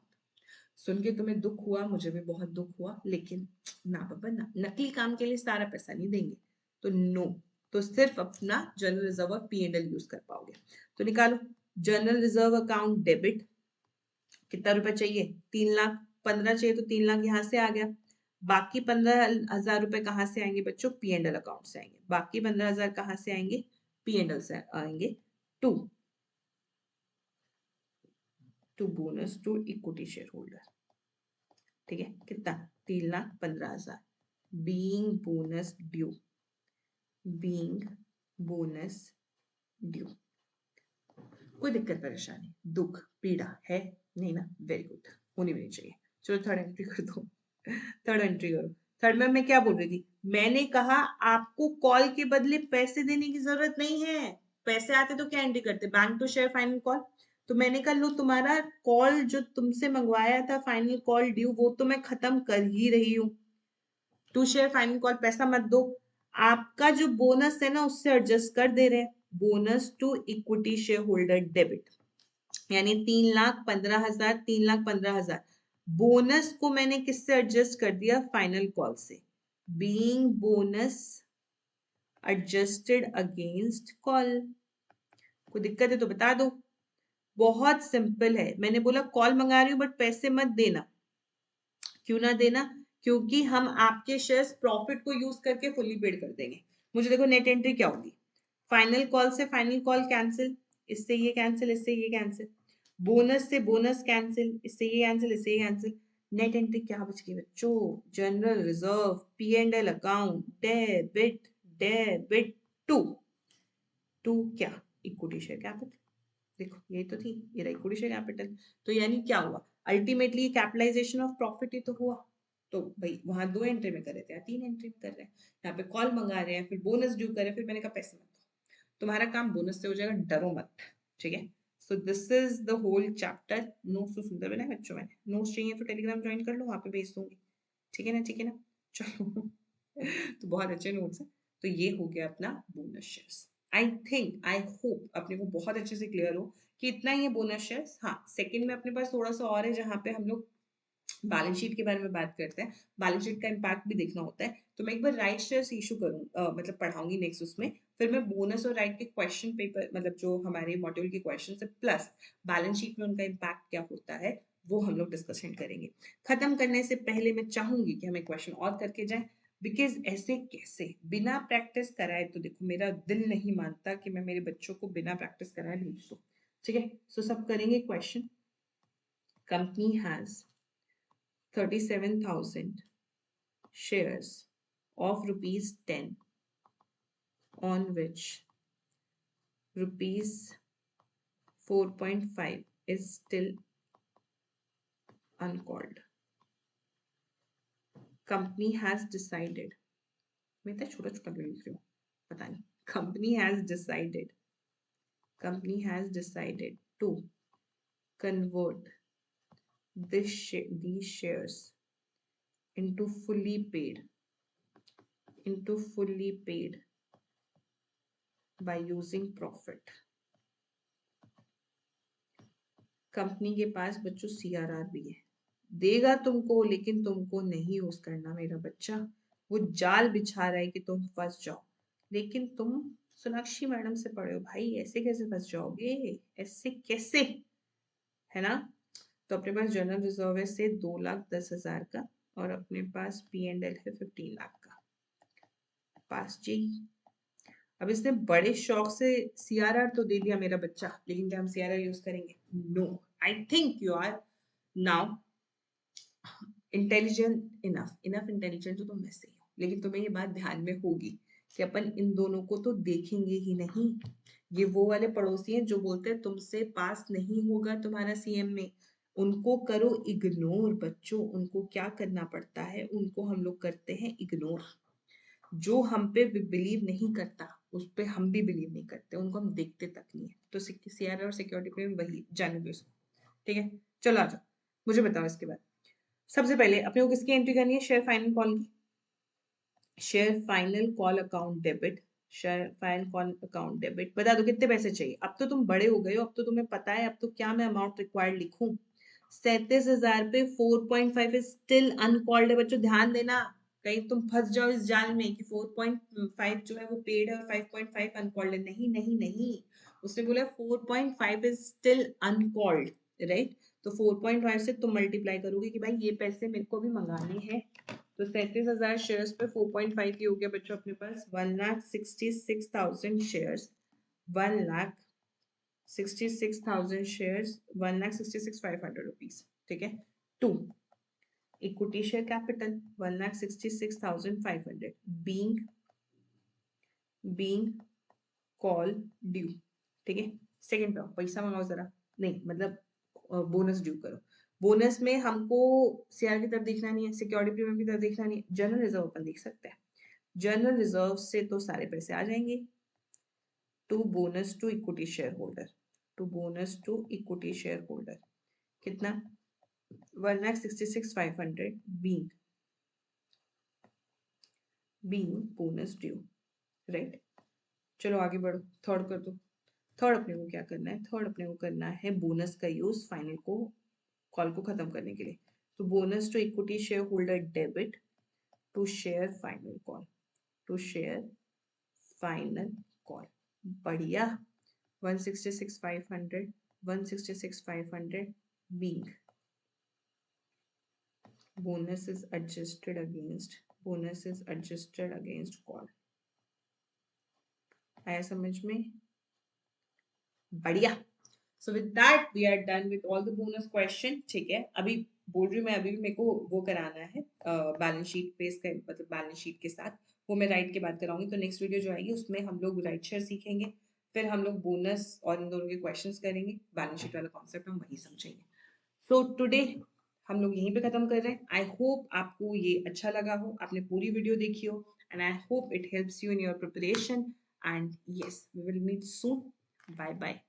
सुन के तुम्हें दुख हुआ, मुझे भी बहुत दुख हुआ, लेकिन ना बाबा ना, नकली काम के लिए सारा पैसा नहीं देंगे, तो नो, तो सिर्फ अपना जनरल रिजर्व और P&L यूज कर पाओगे। तो निकालो, जनरल रिजर्व अकाउंट डेबिट, कितना रुपए चाहिए, 3,15,000 चाहिए, तो 3 लाख यहाँ से आ गया। बाकी 15,000 रुपए कहाँ से आएंगे बच्चों, P&L अकाउंट से आएंगे। बाकी 15,000 कहाँ से आएंगे, P&L से आएंगे। To to bonus to equity share holder, ठीक है, कितना, 3,15,000 being bonus due, being bonus due. कोई दिक्कत परेशानी दुख पीड़ा है नहीं ना, वेरी गुड, होनी भी नहीं चाहिए। चलो थर्ड एंट्री कर दो, थर्ड एंट्री करो। थर्ड में मैं क्या बोल रही थी, मैंने कहा आपको कॉल के बदले पैसे देने की जरूरत नहीं है। पैसे आते तो क्या एंट्री करते, bank to share final call. तो मैंने कहा लो, तुम्हारा कॉल जो तुमसे मंगवाया था फाइनल कॉल ड्यू, वो तो मैं खत्म कर ही रही हूँ। टू शेयर फाइनल कॉल पैसा मत दो, आपका जो बोनस है ना उससे एडजस्ट कर दे रहे हैं, bonus to equity share holder debit, यानी 3,15,000, 3,15,000 बोनस को मैंने किससे एडजस्ट कर दिया, फाइनल कॉल से, being bonus adjusted against call. कोई दिक्कत है तो बता दो, बहुत सिंपल है। मैंने बोला कॉल मंगा रही हूँ बट पैसे मत देना, क्यों ना देना, क्योंकि हम आपके शेयर्स प्रॉफिट को यूज करके फुली पेड कर देंगे। मुझे देखो नेट एंट्री क्या होगी, फाइनल कॉल से फाइनल कॉल कैंसिल, इससे ये कैंसिल, इससे ये कैंसिल, बोनस से बोनस कैंसिल, इससे ये कैंसिल, इससे ये कैंसिल। नेट एंट्री क्या बच गई बच्चों, general reserve, P&L account, debit, debit to to क्या, इक्विटी शेयर कैपिटल। देखो ये तो थी, ये रहा इक्विटी शेयर कैपिटल। तो यानी क्या हुआ, अल्टीमेटली कैपिटलाइजेशन ऑफ प्रॉफिट ही तो हुआ। तो भाई वहां 2 एंट्री में कर रहे थे, या 3 एंट्री में कर रहे हैं, यहाँ पे कॉल मंगा रहे हैं, फिर बोनस ड्यू कर रहे हैं, फिर मैंने कहा पैसे मत दो, तुम्हारा काम बोनस से हो जाएगा, डरो मत, ठीक है। So this is the whole chapter. Notes तो सुंदर बनाए बच्चों, मैंने नोट्स चाहिए तो टेलीग्राम ज्वाइन कर लो, वहां पे भेज दूंगी, ठीक है ना, ठीक है ना, चलो। तो बहुत अच्छे नोट्स है। तो ये हो गया अपना bonus shares. I think, I hope अपने को बहुत अच्छे से क्लियर हो कि इतना ही है बोनस शेयर्स। हाँ, सेकंड में अपने पास थोड़ा सा और है, जहाँ पे हम लोग बैलेंस शीट के बारे में बात करते हैं, बैलेंस शीट का इम्पैक्ट भी देखना होता है। तो मैं एक बार राइट शेयर्स इशू करूँ, मतलब पढ़ाऊंगी नेक्स्ट उसमें, फिर मैं बोनस और राइट के क्वेश्चन पेपर, मतलब जो हमारे मॉड्यूल के क्वेश्चन है प्लस बैलेंस शीट में उनका इम्पैक्ट क्या होता है, वो हम लोग डिस्कशन करेंगे। खत्म करने से पहले मैं चाहूंगी कि हमें क्वेश्चन और करके जाए, बिकॉज ऐसे कैसे बिना प्रैक्टिस कराए, तो देखो मेरा दिल नहीं मानता कि मैं मेरे बच्चों को बिना प्रैक्टिस कराए भेज दूं, ठीक है। सो सब करेंगे question. Company has 37,000 shares of rupees 10, on which rupees 4.5 is still uncalled. Company has decided, मैं इतना छोटा छोटा क्यों लिख रही हूँ, पता नहीं। Company has decided to convert these shares into fully paid by using profit. Company के पास बच्चों CRR भी है, देगा तुमको, लेकिन तुमको नहीं यूज करना मेरा बच्चा। वो जाल बिछा रहा है कि तुम फंस जाओ, लेकिन तुम सोनाक्षी मैडम से पढ़े हो भाई, ऐसे कैसे फंस जाओगे, ऐसे कैसे, है ना। तो अपने पास जनरल रिजर्व है से 2,10,000 का, और अपने पास P&L है 15 लाख का, पास जी। अब इसने बड़े शौक से CRR तो दे दिया मेरा बच्चा, लेकिन क्या हम CRR यूज करेंगे, no. I think you are now intelligent enough intelligent तो तुम वैसे ही हो, लेकिन तुम्हें ये बात ध्यान में होगी कि अपन इन दोनों को तो देखेंगे ही नहीं। ये वो वाले पड़ोसी हैं जो बोलते हैं तुमसे पास नहीं होगा तुम्हारा CM में, उनको करो इग्नोर बच्चों। उनको क्या करना पड़ता है, उनको हम लोग करते हैं इग्नोर। जो हम पे बिलीव नहीं करता उस पे हम भी बिलीव नहीं करते, उनको हम देखते तक नहीं है। तो CRR और सिक्योरिटी पे वही जाने दो इसको, ठीक है। चलो आ जाओ, मुझे बताओ इसके बाद। सबसे पहले अपने को किसकी एंट्री करनी है, शेयर फाइनल कॉल की। Share final call account debit fine call account debit. बता दो कितने पैसे चाहिए। अब तो तुम बड़े हो गए हो, अब तो तुम्हें पता है, अब तो क्या मैं अमाउंट रिक्वायर्ड लिखूं। 37,000 पे 4.5 इज स्टिल अनकॉल्ड है बच्चों, ध्यान देना, कहीं तुम फंस जाओ इस जाल में कि 4.5 जो है वो पेड है और 5.5 अनकॉल्ड है। नहीं नहीं नहीं, उसने बोला 4.5 इज स्टिल अनकॉल्ड, राइट। तो 4.5 से तुम मल्टीप्लाई करोगे कि भाई ये पैसे मेरे को भी मंगाने हैं। तो 37,000 शेयर्स पे 4.5 की हो गया बच्चों अपने पास 1,66,000 शेयर्स, 1,66,000 शेयर्स, 1,66,500 रुपीज, ठीक है। To equity share capital 1,66,500 being call due, ठीक है। सेकंड पे पैसा मंगाओ जरा, नहीं मतलब बोनस ड्यू करो। बोनस में हमको सीआर की तरफ देखना नहीं है, सिक्योरिटी प्रीमियम की तरफ देखना नहीं है, जनरल रिजर्व अपन देख सकते हैं। जनरल रिजर्व से तो सारे पैसे आ जाएंगे। To bonus to equity share holder, to bonus to equity share holder कितना 1,66,500 बीइंग बोनस ड्यू, राइट। चलो आगे बढ़ो, थर्ड कर दो। थर्ड अपने को क्या करना है, थर्ड अपने को करना है बोनस का यूज फाइनल को कॉल को खत्म करने के लिए। तो bonus to equity share holder debit to share final call, to share final call, बढ़िया। 166,500 166,500 being bonus is adjusted against call। आया समझ में, बढ़िया। So with that we are done with all the bonus question, ठीक है। अभी बोल रही हूँ मैं, अभी भी मेरे को वो कराना है बैलेंस शीट पे, इसका मतलब बैलेंस शीट के साथ वो मैं राइट के बाद कराऊंगी। तो नेक्स्ट वीडियो जो आएगी उसमें हम लोग राइट शेयर सीखेंगे, फिर हम लोग बोनस और इन दोनों के क्वेश्चंस करेंगे, बैलेंस शीट वाला कॉन्सेप्ट हम वही समझेंगे। सो टुडे हम लोग यहीं पे खत्म कर रहे हैं। आई होप आपको ये अच्छा लगा हो, आपने पूरी वीडियो देखी हो, and I hope it helps you in your preparation. And yes, we will meet soon. Bye bye.